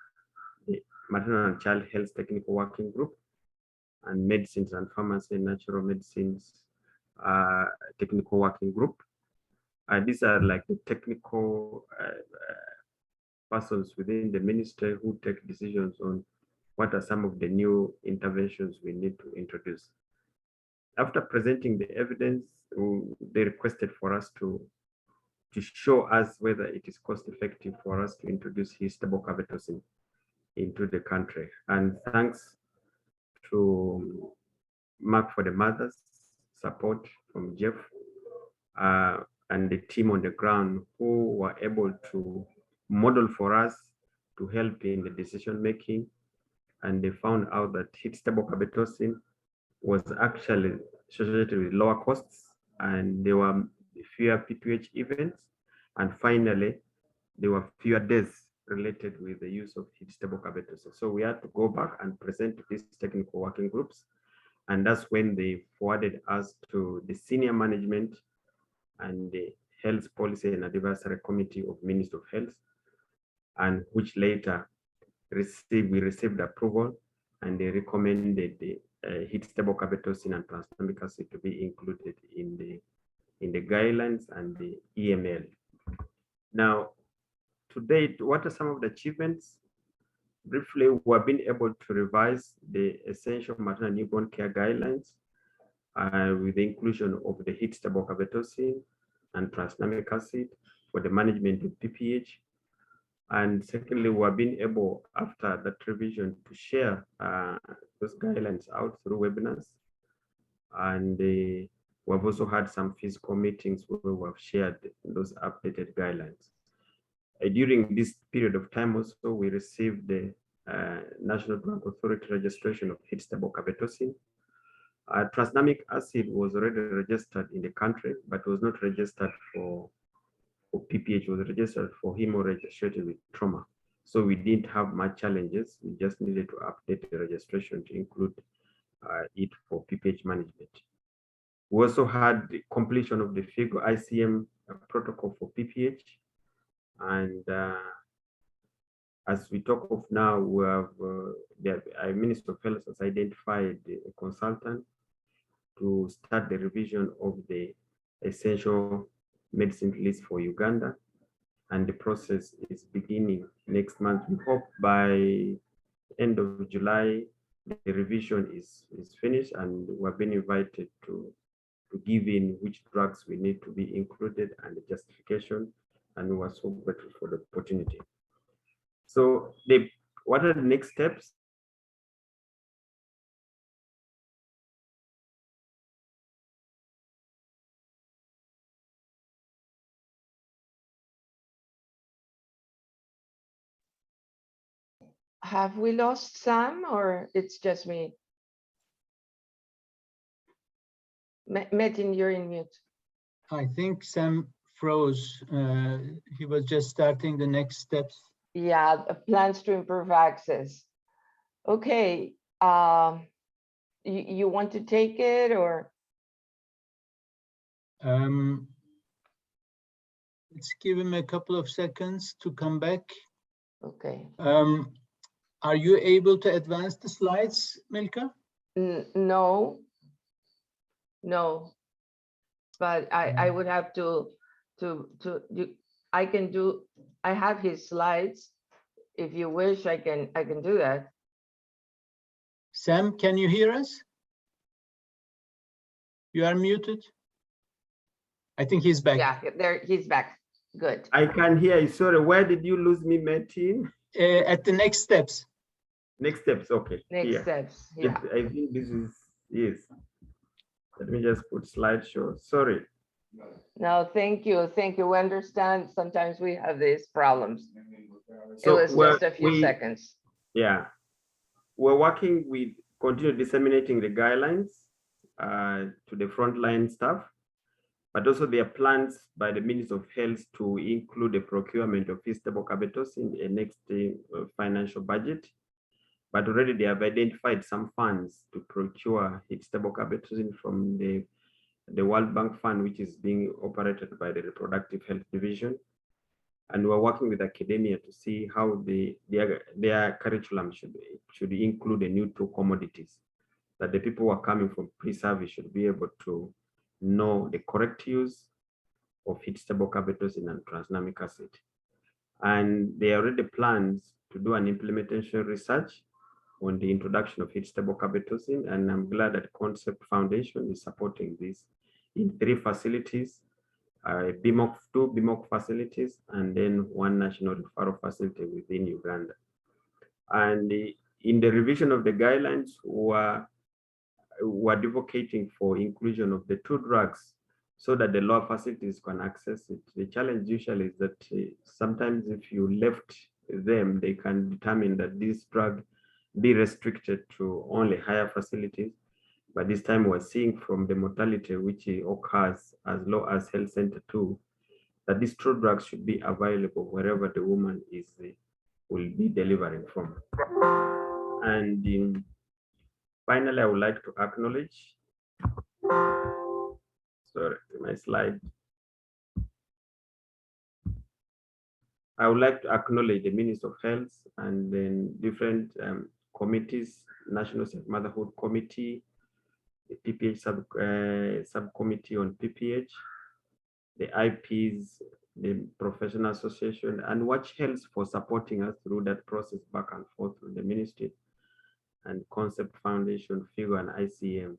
the Maternal and Child Health Technical Working Group and Medicines and Pharmacy and Natural Medicines Technical Working Group. These are like the technical persons within the ministry who take decisions on what are some of the new interventions we need to introduce. After presenting the evidence, they requested for us to show us whether it is cost effective for us to introduce Histobocapetoscene into the country. And thanks to Mark for the Mothers support from Jeff and the team on the ground who were able to model for us to help in the decision making, and they found out that Histobocapetoscene was actually associated with lower costs, and there were fewer PPH events, and finally, there were fewer deaths related with the use of Histobocapetoscene. So we had to go back and present to these technical working groups, and that's when they forwarded us to the senior management and the Health Policy and Advisory Committee of Ministry of Health, and which later we received approval, and they recommended the Histobocapetoscene and Transdamic acid to be included in the guidelines and the EML. Now, to date, what are some of the achievements? Briefly, we have been able to revise the essential maternal and newborn care guidelines with the inclusion of the Histobocapetoscene and Transdamic acid for the management of PPH. And secondly, we have been able, after that revision, to share those guidelines out through webinars. And we have also had some physical meetings where we have shared those updated guidelines. During this period of time also, we received the National Drug Authority registration of Histobocapetoscene. Transdamic acid was already registered in the country, but was not registered for PPH, was registered for hemorrhage associated with trauma. So we didn't have much challenges. We just needed to update the registration to include it for PPH management. We also had the completion of the FIGO ICM protocol for PPH. And as we talk of now, we have the Minister of Health has identified a consultant to start the revision of the essential medicine list for Uganda, and the process is beginning next month. We hope by end of July the revision is finished, and we've been invited to give in which drugs we need to be included and the justification, and we are so grateful for the opportunity. So what are the next steps? Have we lost Sam, or it's just me? Metin, you're in mute. I think Sam froze. He was just starting the next steps. Yeah, plans to improve access. Okay, you want to take it, or? Let's give him a couple of seconds to come back. Okay. Are you able to advance the slides, Milka? No, but I would have I have his slides. If you wish, I can do that. Sam, can you hear us? You are muted. I think he's back. Yeah, there he's back. Good. I can hear you. Sorry, where did you lose me, Martin? At the next steps. Next steps, okay. Next steps, yeah. I think this is, yes. Let me just put slideshow. Sorry. No, thank you. Thank you. We understand sometimes we have these problems. So it was just a few seconds. Yeah. We're working with continue disseminating the guidelines to the frontline staff, but also there are plans by the Ministry of Health to include the procurement of Histobocapetoscene in the next financial budget. But already they have identified some funds to procure Histobocapetoscene from the World Bank Fund, which is being operated by the Reproductive Health Division. And we're working with academia to see how their curriculum should include the new two commodities, that the people who are coming from pre-service should be able to know the correct use of Histobocapetoscene and Transdamic acid. And there are already plans to do an implementation research on the introduction of Histobocapetoscene, and I'm glad that Concept Foundation is supporting this in 3 facilities, two BMOC facilities, and then 1 national referral facility within Uganda. And in the revision of the guidelines, we're advocating for inclusion of the 2 drugs so that the lower facilities can access it. The challenge usually is that sometimes if you left them, they can determine that this drug be restricted to only higher facilities. But this time we're seeing from the mortality which occurs as low as health center 2, that these 2 drugs should be available wherever the woman will be delivering from. And finally, I would like to acknowledge, sorry, my slide. I would like to acknowledge the Minister of Health and then different committees, National Safe Motherhood Committee, the PPH subcommittee on PPH, the IPs, the Professional Association, and Watch Health for supporting us through that process back and forth through the ministry, and Concept Foundation, FIGO, and ICM,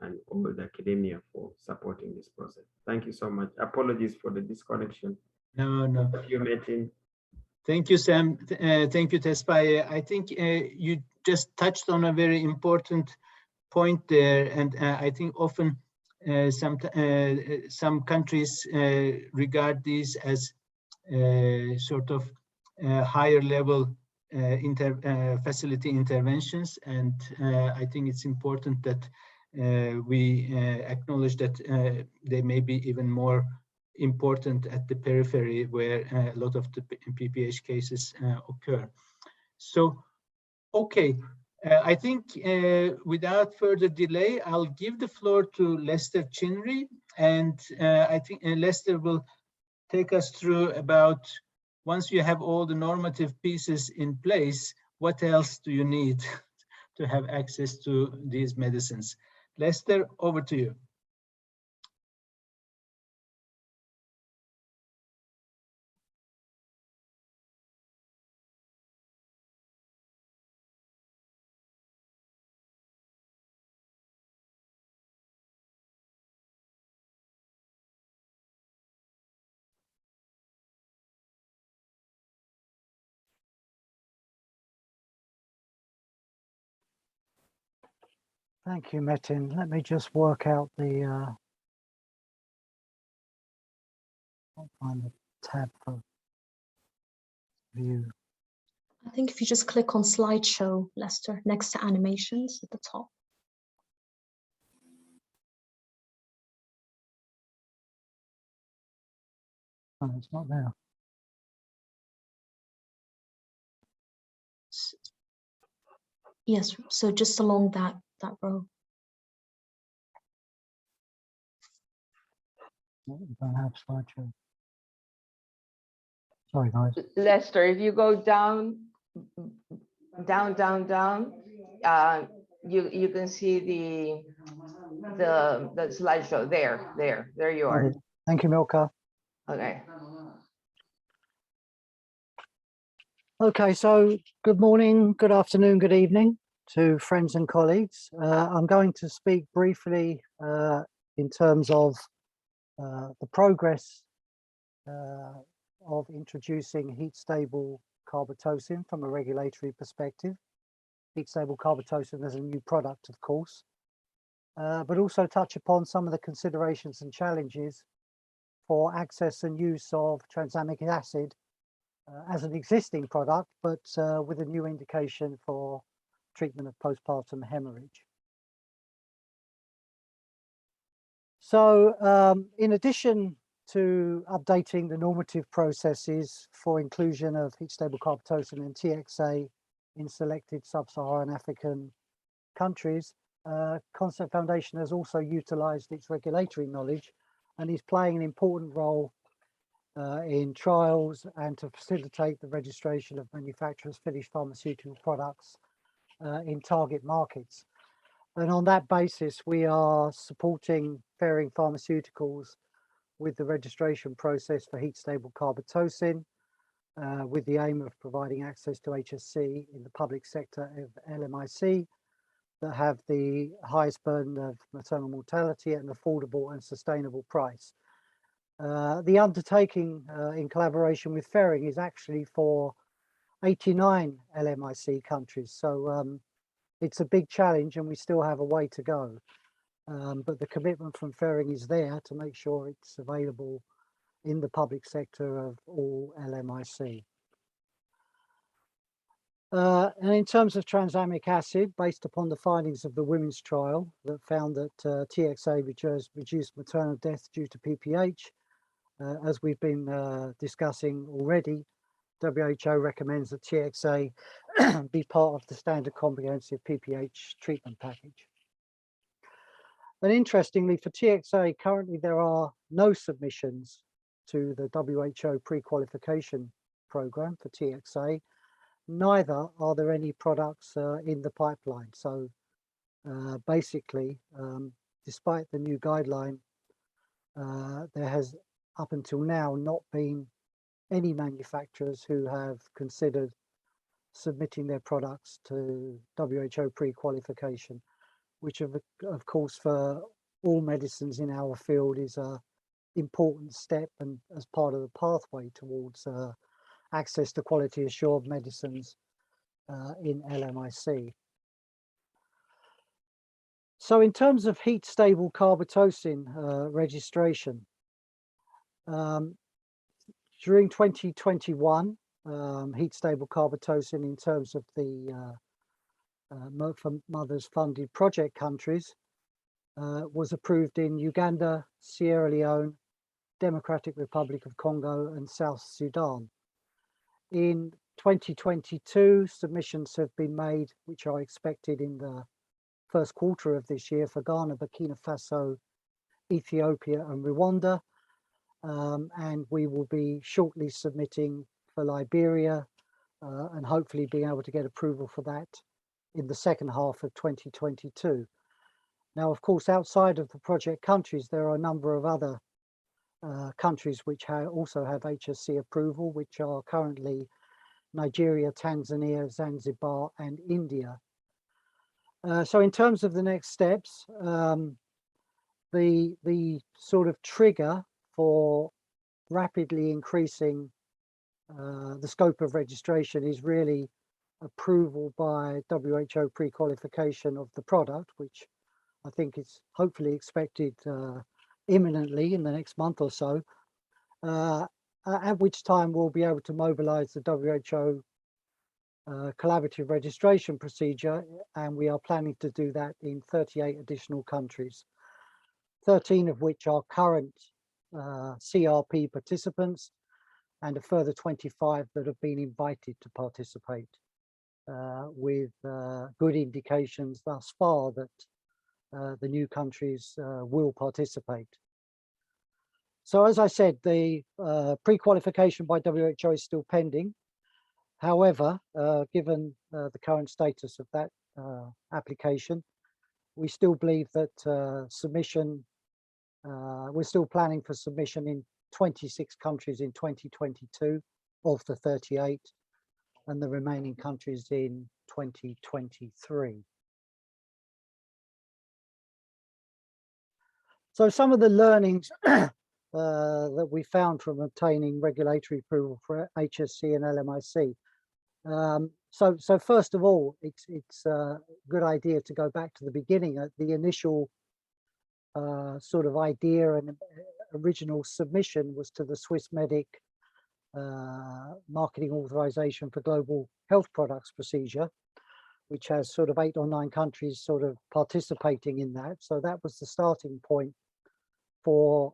and all the academia for supporting this process. Thank you so much. Apologies for the disconnection. No. Thank you, Metin. Thank you, Sam. Thank you, Tesfaye. I think you just touched on a very important point there, and I think often some countries regard these as sort of higher level facility interventions, and I think it's important that we acknowledge that they may be even more important at the periphery where a lot of the PPH cases occur. So, okay, I think without further delay, I'll give the floor to Lester Chinnery, and I think Lester will take us through about, once you have all the normative pieces in place, what else do you need to have access to these medicines? Lester, over to you. Thank you, Metin. Let me just work out the I'll find the tab for view. I think if you just click on slideshow, Lester, next to animations at the top. Oh, it's not there. Yes, so just along that row. Don't have slideshow. Sorry, guys. Lester, if you go down, you can see the slideshow there you are. Thank you, Milka. Okay. Okay, so good morning, good afternoon, good evening to friends and colleagues. I'm going to speak briefly in terms of the progress of introducing heat-stable carbetocin from a regulatory perspective. Heat-stable carbetocin as a new product, of course, but also touch upon some of the considerations and challenges for access and use of tranexamic acid as an existing product, but with a new indication for treatment of postpartum hemorrhage. So in addition to updating the normative processes for inclusion of heat-stable carbetocin and TXA in selected sub-Saharan African countries, Concept Foundation has also utilized its regulatory knowledge and is playing an important role in trials and to facilitate the registration of manufacturers' finished pharmaceutical products in target markets. And on that basis, we are supporting Ferring Pharmaceuticals with the registration process for heat-stable carbetocin, with the aim of providing access to HSC in the public sector of LMIC that have the highest burden of maternal mortality at an affordable and sustainable price. The undertaking in collaboration with Ferring is actually for 89 LMIC countries. So it's a big challenge and we still have a way to go. But the commitment from Ferring is there to make sure it's available in the public sector of all LMIC. And in terms of tranexamic acid, based upon the findings of the women's trial that found that TXA reduced maternal death due to PPH, as we've been discussing already, WHO recommends that TXA be part of the standard comprehensive PPH treatment package. And interestingly, for TXA, currently there are no submissions to the WHO pre-qualification program for TXA. Neither are there any products in the pipeline. So basically, despite the new guideline, there has up until now not been any manufacturers who have considered submitting their products to WHO pre-qualification, which of course for all medicines in our field is an important step and as part of the pathway towards access to quality assured medicines in LMIC. So in terms of heat stable carbetocin registration, during 2021, heat stable carbetocin in terms of the for mothers funded project countries was approved in Uganda, Sierra Leone, Democratic Republic of Congo and South Sudan. In 2022, submissions have been made, which are expected in the first quarter of this year for Ghana, Burkina Faso, Ethiopia and Rwanda. And we will be shortly submitting for Liberia and hopefully being able to get approval for that in the second half of 2022. Now, of course, outside of the project countries, there are a number of other countries which also have HSC approval, which are currently Nigeria, Tanzania, Zanzibar and India. So in terms of the next steps, the sort of trigger for rapidly increasing the scope of registration is really approval by WHO pre-qualification of the product, which I think is hopefully expected imminently in the next month or so, at which time we'll be able to mobilize the WHO collaborative registration procedure, and we are planning to do that in 38 additional countries, 13 of which are current CRP participants and a further 25 that have been invited to participate, with good indications thus far that the new countries will participate. So as I said, the pre-qualification by WHO is still pending. However, given the current status of that application, we still believe that submission, we're still planning for submission in 26 countries in 2022 of the 38, and the remaining countries in 2023. So some of the learnings that we found from obtaining regulatory approval for HSC and LMIC. So first of all, it's a good idea to go back to the beginning at the initial sort of idea and original submission was to the Swissmedic marketing authorization for global health products procedure, which has sort of 8 or 9 countries sort of participating in that. So that was the starting point for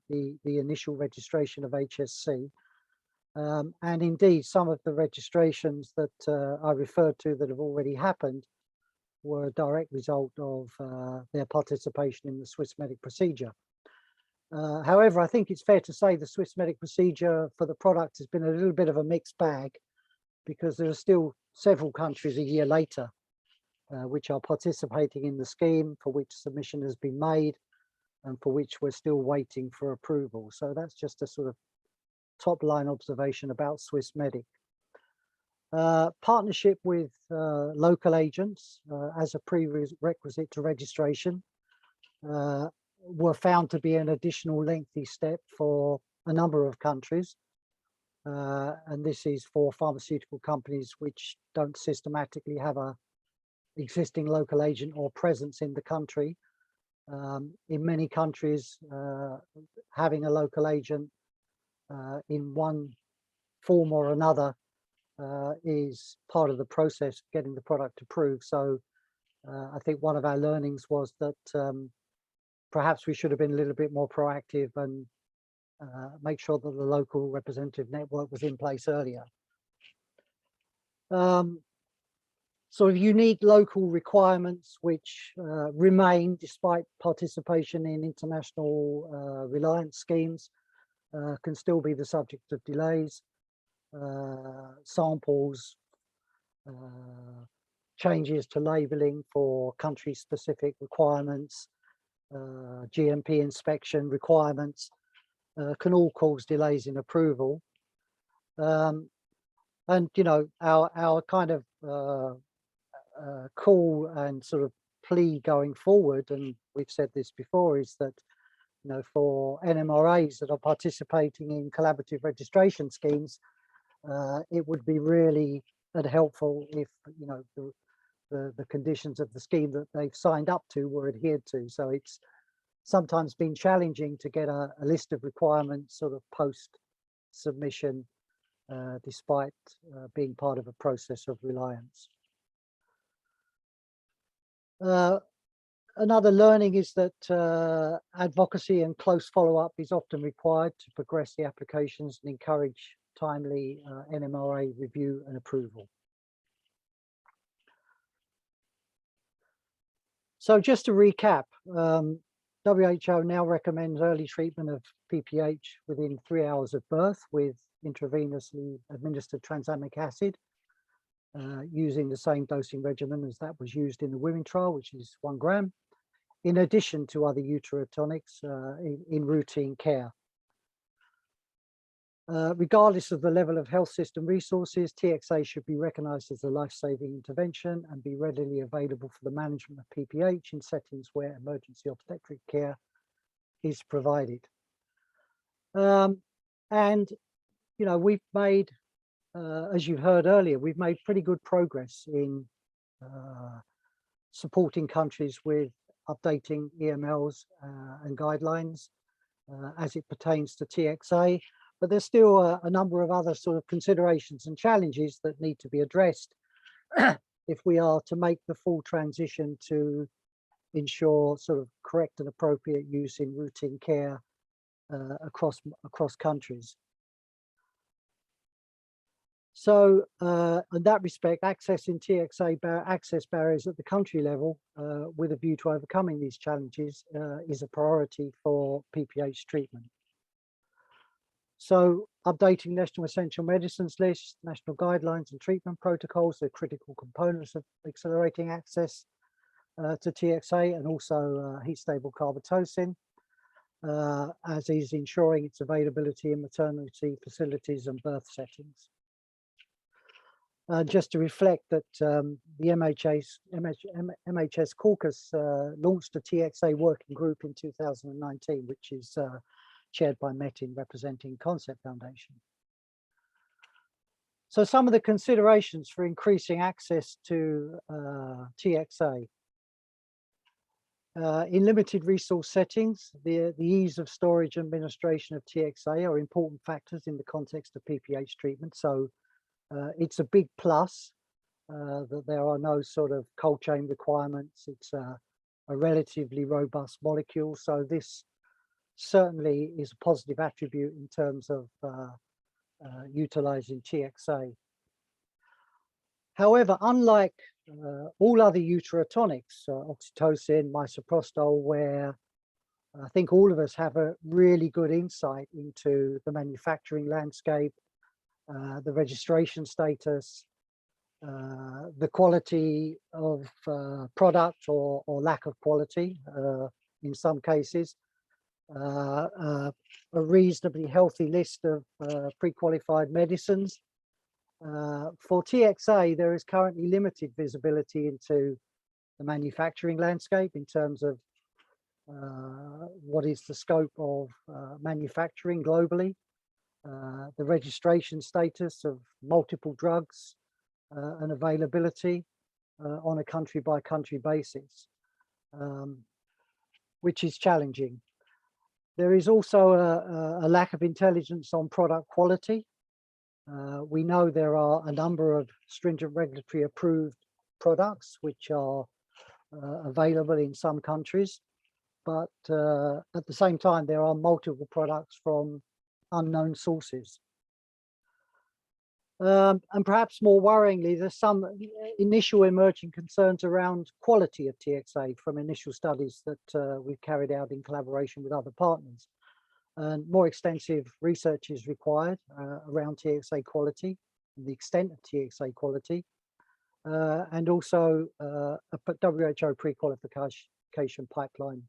the initial registration of HSC. And indeed, some of the registrations that I referred to that have already happened were a direct result of their participation in the Swissmedic procedure. However, I think it's fair to say the Swissmedic procedure for the product has been a little bit of a mixed bag, because there are still several countries a year later which are participating in the scheme, for which submission has been made and for which we're still waiting for approval. So that's just a sort of top line observation about Swissmedic. Partnership with local agents as a prerequisite to registration were found to be an additional lengthy step for a number of countries. And this is for pharmaceutical companies which don't systematically have a existing local agent or presence in the country. In many countries, having a local agent in one form or another is part of the process of getting the product approved. So I think one of our learnings was that perhaps we should have been a little bit more proactive and make sure that the local representative network was in place earlier. Sort of unique local requirements which remain despite participation in international reliance schemes can still be the subject of delays. Samples, changes to labelling for country-specific requirements, GMP inspection requirements can all cause delays in approval. And you know, our kind of call and sort of plea going forward, and we've said this before, is that, you know, for NMRAs that are participating in collaborative registration schemes, it would be really helpful if, you know, the conditions of the scheme that they've signed up to were adhered to. So it's sometimes been challenging to get a list of requirements sort of post submission, despite being part of a process of reliance. Another learning is that advocacy and close follow-up is often required to progress the applications and encourage timely NMRA review and approval. So just to recap, WHO now recommends early treatment of PPH within 3 hours of birth with intravenously administered tranexamic acid, using the same dosing regimen as that was used in the women trial, which is 1 gram, in addition to other uterotonics in routine care. Regardless of the level of health system resources, TXA should be recognised as a life-saving intervention and be readily available for the management of PPH in settings where emergency obstetric care is provided. And, you know, we've made, as you heard earlier, we've made pretty good progress in supporting countries with updating EMLs and guidelines as it pertains to TXA. But there's still a number of other sort of considerations and challenges that need to be addressed if we are to make the full transition to ensure sort of correct and appropriate use in routine care across countries. So in that respect, accessing TXA access barriers at the country level with a view to overcoming these challenges is a priority for PPH treatment. So updating National Essential Medicines List, national guidelines and treatment protocols are critical components of accelerating access to TXA and also heat stable carbetocin, as is ensuring its availability in maternity facilities and birth settings. Just to reflect that the MHS caucus launched a TXA working group in 2019, which is chaired by Metin, representing Concept Foundation. So some of the considerations for increasing access to TXA. In limited resource settings, the ease of storage and administration of TXA are important factors in the context of PPH treatment. So it's a big plus that there are no sort of cold chain requirements. It's a relatively robust molecule. So this certainly is a positive attribute in terms of utilizing TXA. However, unlike all other uterotonics, oxytocin, misoprostol, where I think all of us have a really good insight into the manufacturing landscape, the registration status, the quality of product or lack of quality in some cases, a reasonably healthy list of pre-qualified medicines. For TXA, there is currently limited visibility into the manufacturing landscape in terms of what is the scope of manufacturing globally, the registration status of multiple drugs and availability on a country-by-country basis, which is challenging. There is also a lack of intelligence on product quality. We know there are a number of stringent regulatory approved products which are available in some countries, but at the same time, there are multiple products from unknown sources. And perhaps more worryingly, there's some initial emerging concerns around quality of TXA from initial studies that we've carried out in collaboration with other partners. And more extensive research is required around TXA quality, the extent of TXA quality, and also a WHO pre-qualification pipeline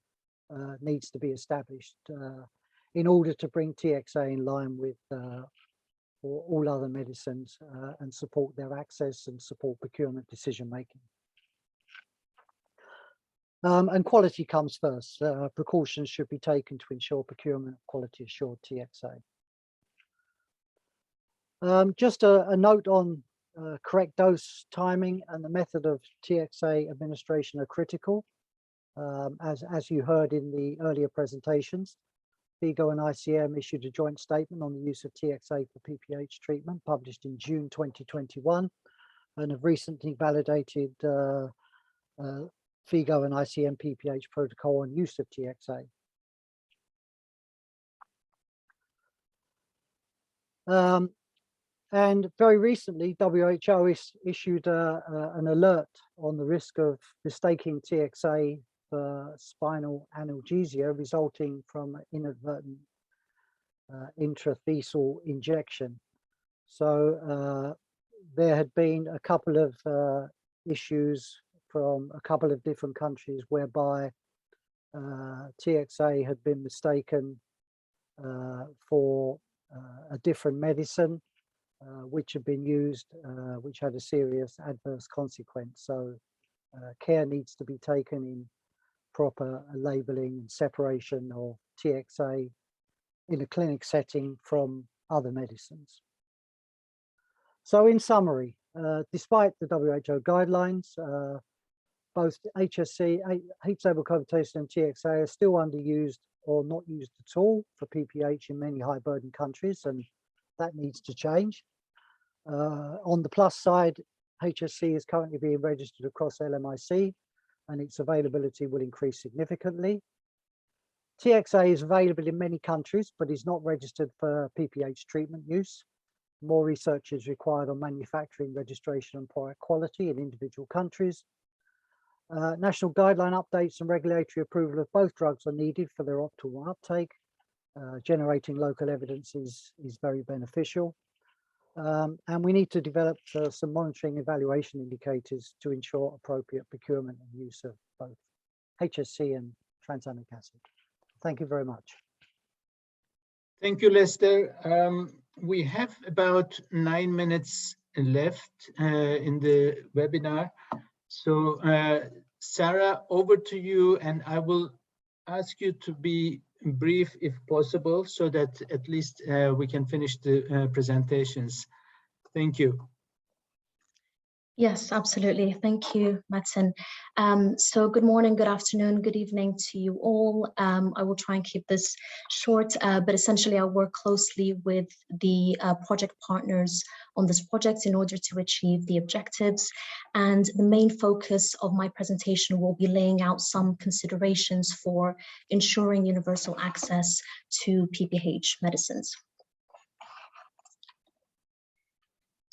needs to be established in order to bring TXA in line with all other medicines and support their access and support procurement decision making. And quality comes first. Precautions should be taken to ensure procurement of quality assured TXA. Just a note on correct dose timing and the method of TXA administration are critical. As you heard in the earlier presentations, FIGO and ICM issued a joint statement on the use of TXA for PPH treatment published in June 2021 and have recently validated FIGO and ICM PPH protocol on use of TXA. And very recently, WHO issued an alert on the risk of mistaking TXA for spinal analgesia resulting from inadvertent intrathecal injection. So there had been a couple of issues from a couple of different countries whereby TXA had been mistaken for a different medicine which had been used, which had a serious adverse consequence. So care needs to be taken in proper labeling and separation of TXA in a clinic setting from other medicines. So in summary, despite the WHO guidelines, both HSC, Histobocapetoscene and TXA are still underused or not used at all for PPH in many high burden countries, and that needs to change. On the plus side, HSC is currently being registered across LMIC and its availability will increase significantly. TXA is available in many countries, but is not registered for PPH treatment use. More research is required on manufacturing, registration and product quality in individual countries. National guideline updates and regulatory approval of both drugs are needed for their optimal uptake. Generating local evidence is very beneficial. And we need to develop some monitoring evaluation indicators to ensure appropriate procurement and use of both HSC and tranexamic acid. Thank you very much. Thank you, Lester. We have about 9 minutes left in the webinar. So Sarah, over to you, and I will ask you to be brief if possible, so that at least we can finish the presentations. Thank you. Yes, absolutely. Thank you, Martin. So good morning, good afternoon, good evening to you all. I will try and keep this short, but essentially I'll work closely with the project partners on this project in order to achieve the objectives. And the main focus of my presentation will be laying out some considerations for ensuring universal access to PPH medicines.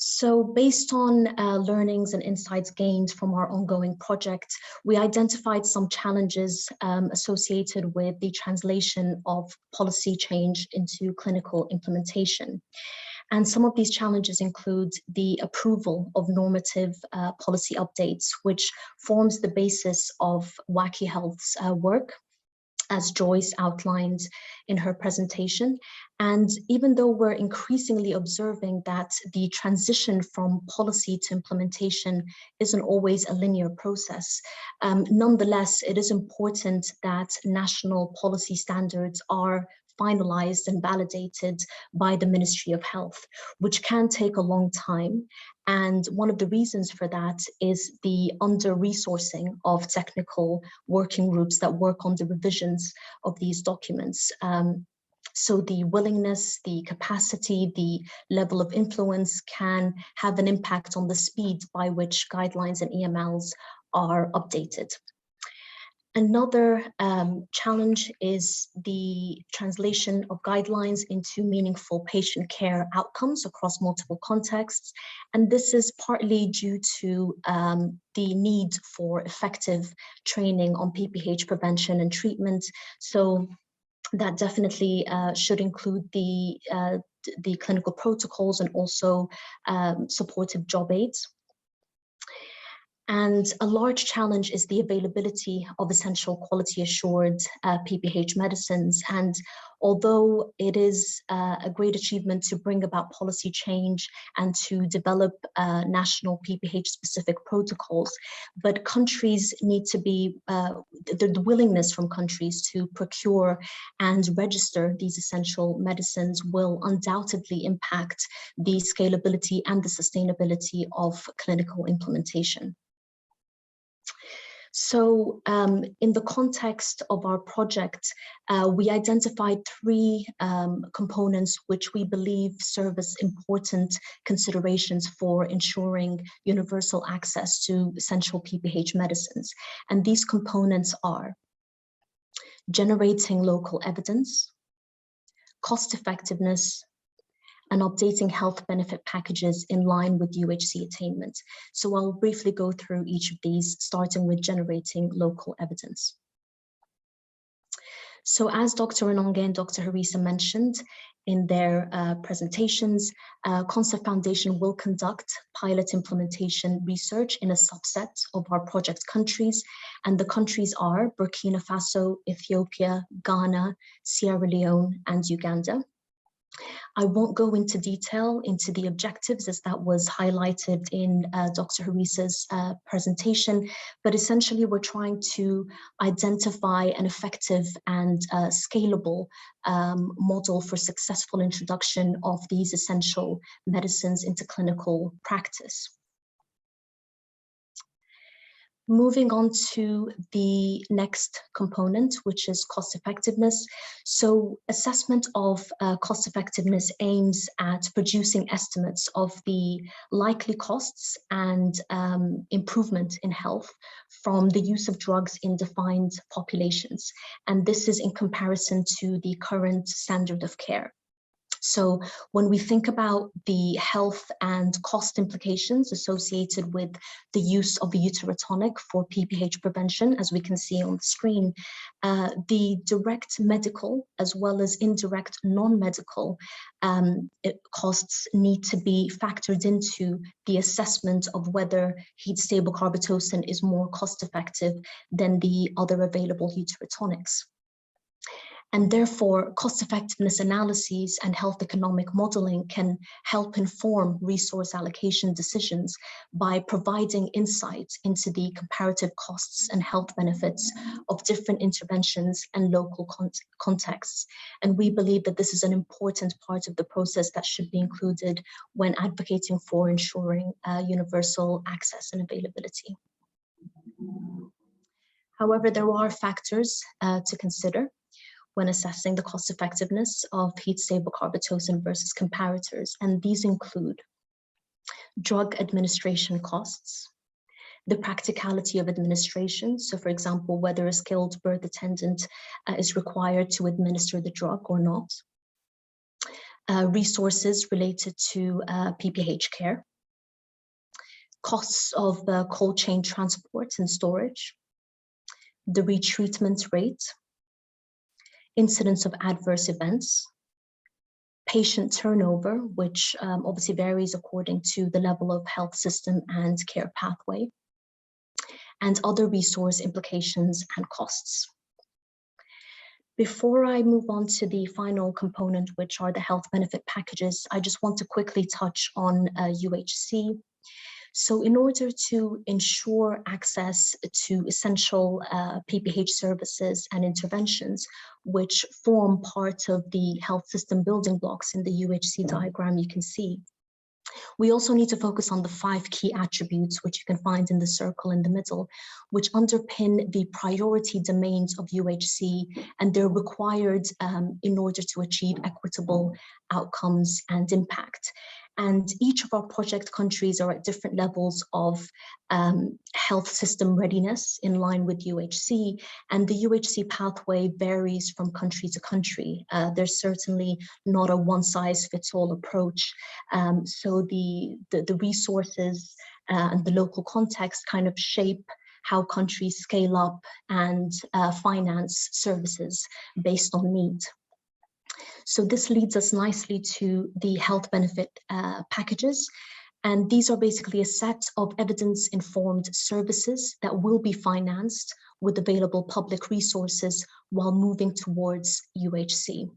So based on learnings and insights gained from our ongoing project, we identified some challenges associated with the translation of policy change into clinical implementation. And some of these challenges include the approval of normative policy updates, which forms the basis of Wacky Health's work, as Joyce outlined in her presentation. And even though we're increasingly observing that the transition from policy to implementation isn't always a linear process, nonetheless, it is important that national policy standards are finalized and validated by the Ministry of Health, which can take a long time. And one of the reasons for that is the under-resourcing of technical working groups that work on the revisions of these documents. So the willingness, the capacity, the level of influence can have an impact on the speed by which guidelines and EMLs are updated. Another challenge is the translation of guidelines into meaningful patient care outcomes across multiple contexts. And this is partly due to the need for effective training on PPH prevention and treatment. So that definitely should include the clinical protocols and also supportive job aids. And a large challenge is the availability of essential quality assured PPH medicines. And although it is a great achievement to bring about policy change and to develop national PPH specific protocols, but countries need to be, the willingness from countries to procure and register these essential medicines will undoubtedly impact the scalability and the sustainability of clinical implementation. So in the context of our project, we identified three components which we believe serve as important considerations for ensuring universal access to essential PPH medicines. And these components are generating local evidence, cost effectiveness, and updating health benefit packages in line with UHC attainment. So I'll briefly go through each of these, starting with generating local evidence. So as Dr. Anonge and Dr. Harisa mentioned in their presentations, Concept Foundation will conduct pilot implementation research in a subset of our project countries, and the countries are Burkina Faso, Ethiopia, Ghana, Sierra Leone, and Uganda. I won't go into detail into the objectives as that was highlighted in Dr. Harisa's presentation, but essentially we're trying to identify an effective and scalable model for successful introduction of these essential medicines into clinical practice. Moving on to the next component, which is cost effectiveness. So assessment of cost effectiveness aims at producing estimates of the likely costs and improvement in health from the use of drugs in defined populations. And this is in comparison to the current standard of care. So when we think about the health and cost implications associated with the use of a uterotonic for PPH prevention, as we can see on the screen, the direct medical as well as indirect non-medical costs need to be factored into the assessment of whether heat-stable carbetocin is more cost-effective than the other available uterotonics. And therefore, cost-effectiveness analyses and health economic modeling can help inform resource allocation decisions by providing insight into the comparative costs and health benefits of different interventions and local contexts. And we believe that this is an important part of the process that should be included when advocating for ensuring universal access and availability. However, there are factors to consider when assessing the cost effectiveness of heat-stable carbetocin versus comparators, and these include drug administration costs, the practicality of administration, so for example, whether a skilled birth attendant is required to administer the drug or not, resources related to PPH care, costs of cold chain transport and storage, the retreatment rate, incidence of adverse events, patient turnover, which obviously varies according to the level of health system and care pathway, and other resource implications and costs. Before I move on to the final component, which are the health benefit packages, I just want to quickly touch on UHC. So in order to ensure access to essential PPH services and interventions, which form part of the health system building blocks in the UHC diagram you can see, We also need to focus on the 5 key attributes, which you can find in the circle in the middle, which underpin the priority domains of UHC, and they're required in order to achieve equitable outcomes and impact. And each of our project countries are at different levels of health system readiness in line with UHC, and the UHC pathway varies from country to country. There's certainly not a one-size-fits-all approach. So the resources and the local context kind of shape how countries scale up and finance services based on need. So this leads us nicely to the health benefit packages. And these are basically a set of evidence-informed services that will be financed with available public resources while moving towards UHC.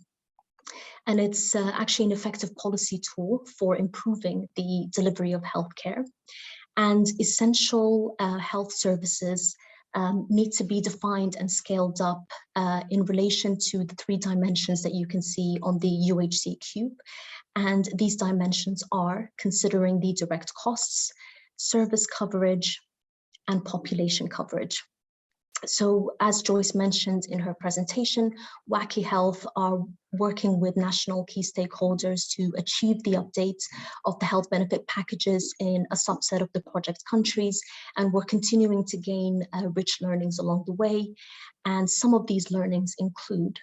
And it's actually an effective policy tool for improving the delivery of healthcare. And essential health services need to be defined and scaled up in relation to the 3 dimensions that you can see on the UHC cube. And these dimensions are considering the direct costs, service coverage, and population coverage. So as Joyce mentioned in her presentation, WACI Health are working with national key stakeholders to achieve the update of the health benefit packages in a subset of the project countries. And we're continuing to gain rich learnings along the way. And some of these learnings include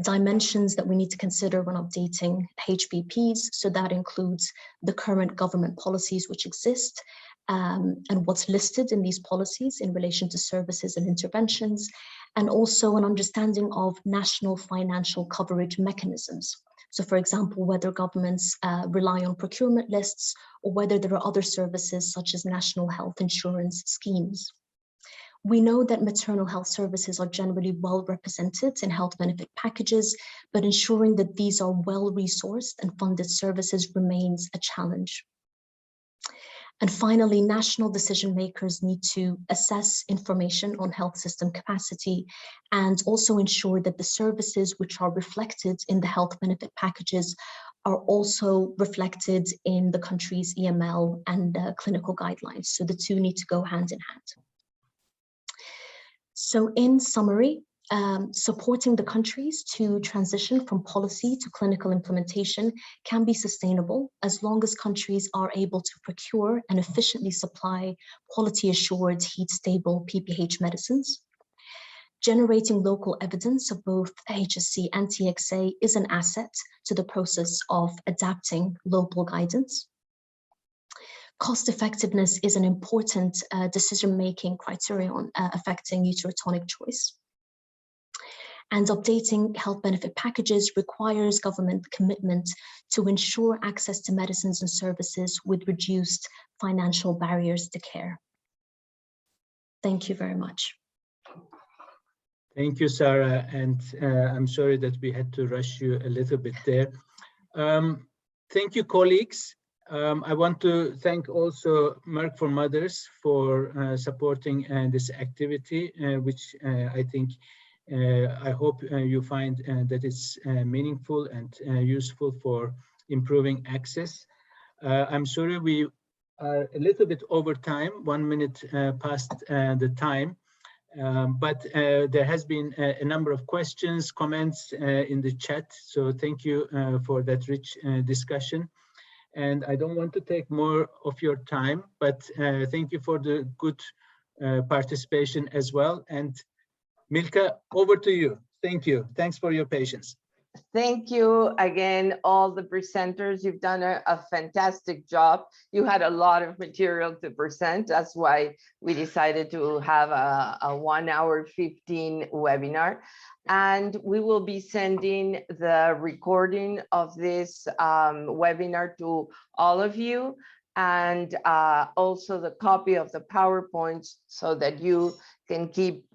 dimensions that we need to consider when updating HBPs. So that includes the current government policies which exist, and what's listed in these policies in relation to services and interventions, and also an understanding of national financial coverage mechanisms. So for example, whether governments rely on procurement lists or whether there are other services such as national health insurance schemes. We know that maternal health services are generally well represented in health benefit packages, but ensuring that these are well resourced and funded services remains a challenge. And finally, national decision makers need to assess information on health system capacity and also ensure that the services which are reflected in the health benefit packages are also reflected in the country's EML and clinical guidelines. So the two need to go hand in hand. So in summary, supporting the countries to transition from policy to clinical implementation can be sustainable as long as countries are able to procure and efficiently supply quality assured heat stable PPH medicines. Generating local evidence of both HSC and TXA is an asset to the process of adapting local guidance. Cost effectiveness is an important decision-making criterion affecting uterotonic choice. And updating health benefit packages requires government commitment to ensure access to medicines and services with reduced financial barriers to care. Thank you very much. Thank you, Sarah, and I'm sorry that we had to rush you a little bit there. Thank you, colleagues. I want to thank also Merck for Mothers for supporting this activity, which I think I hope you find that it's meaningful and useful for improving access. I'm sorry we are a little bit over time, 1 minute past the time, but there has been a number of questions, comments in the chat. So thank you for that rich discussion. And I don't want to take more of your time, but thank you for the good participation as well. And Milka, over to you. Thank you. Thanks for your patience. Thank you again, all the presenters. You've done a fantastic job. You had a lot of material to present. That's why we decided to have a 1 hour 15 webinar. And we will be sending the recording of this webinar to all of you, and also the copy of the PowerPoints so that you can keep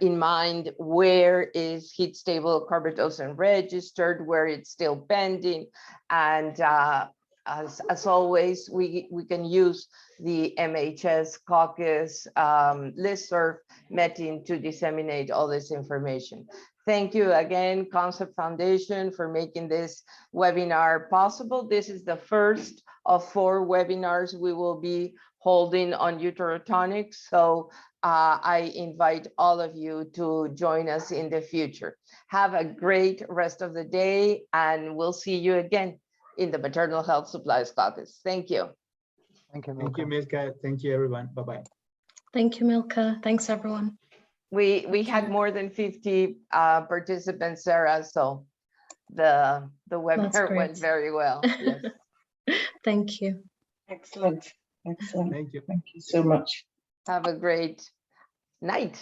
in mind where is heat stable carbetocin registered, where it's still pending, and as always, we can use the MHS caucus listserv Metin to disseminate all this information. Thank you again, Concept Foundation, for making this webinar possible. This is the first of 4 webinars we will be holding on uterotonics. So I invite all of you to join us in the future. Have a great rest of the day, and we'll see you again in the Maternal Health Supplies Caucus. Thank you. Thank you, Milka. Thank you, Milka. Thank you, everyone. Bye-bye. Thank you, Milka. Thanks, everyone. We had more than 50 participants, Sarah, so the webinar went very well. Yes. Thank you. Excellent. Excellent. Thank you. Thank you so much. Have a great night.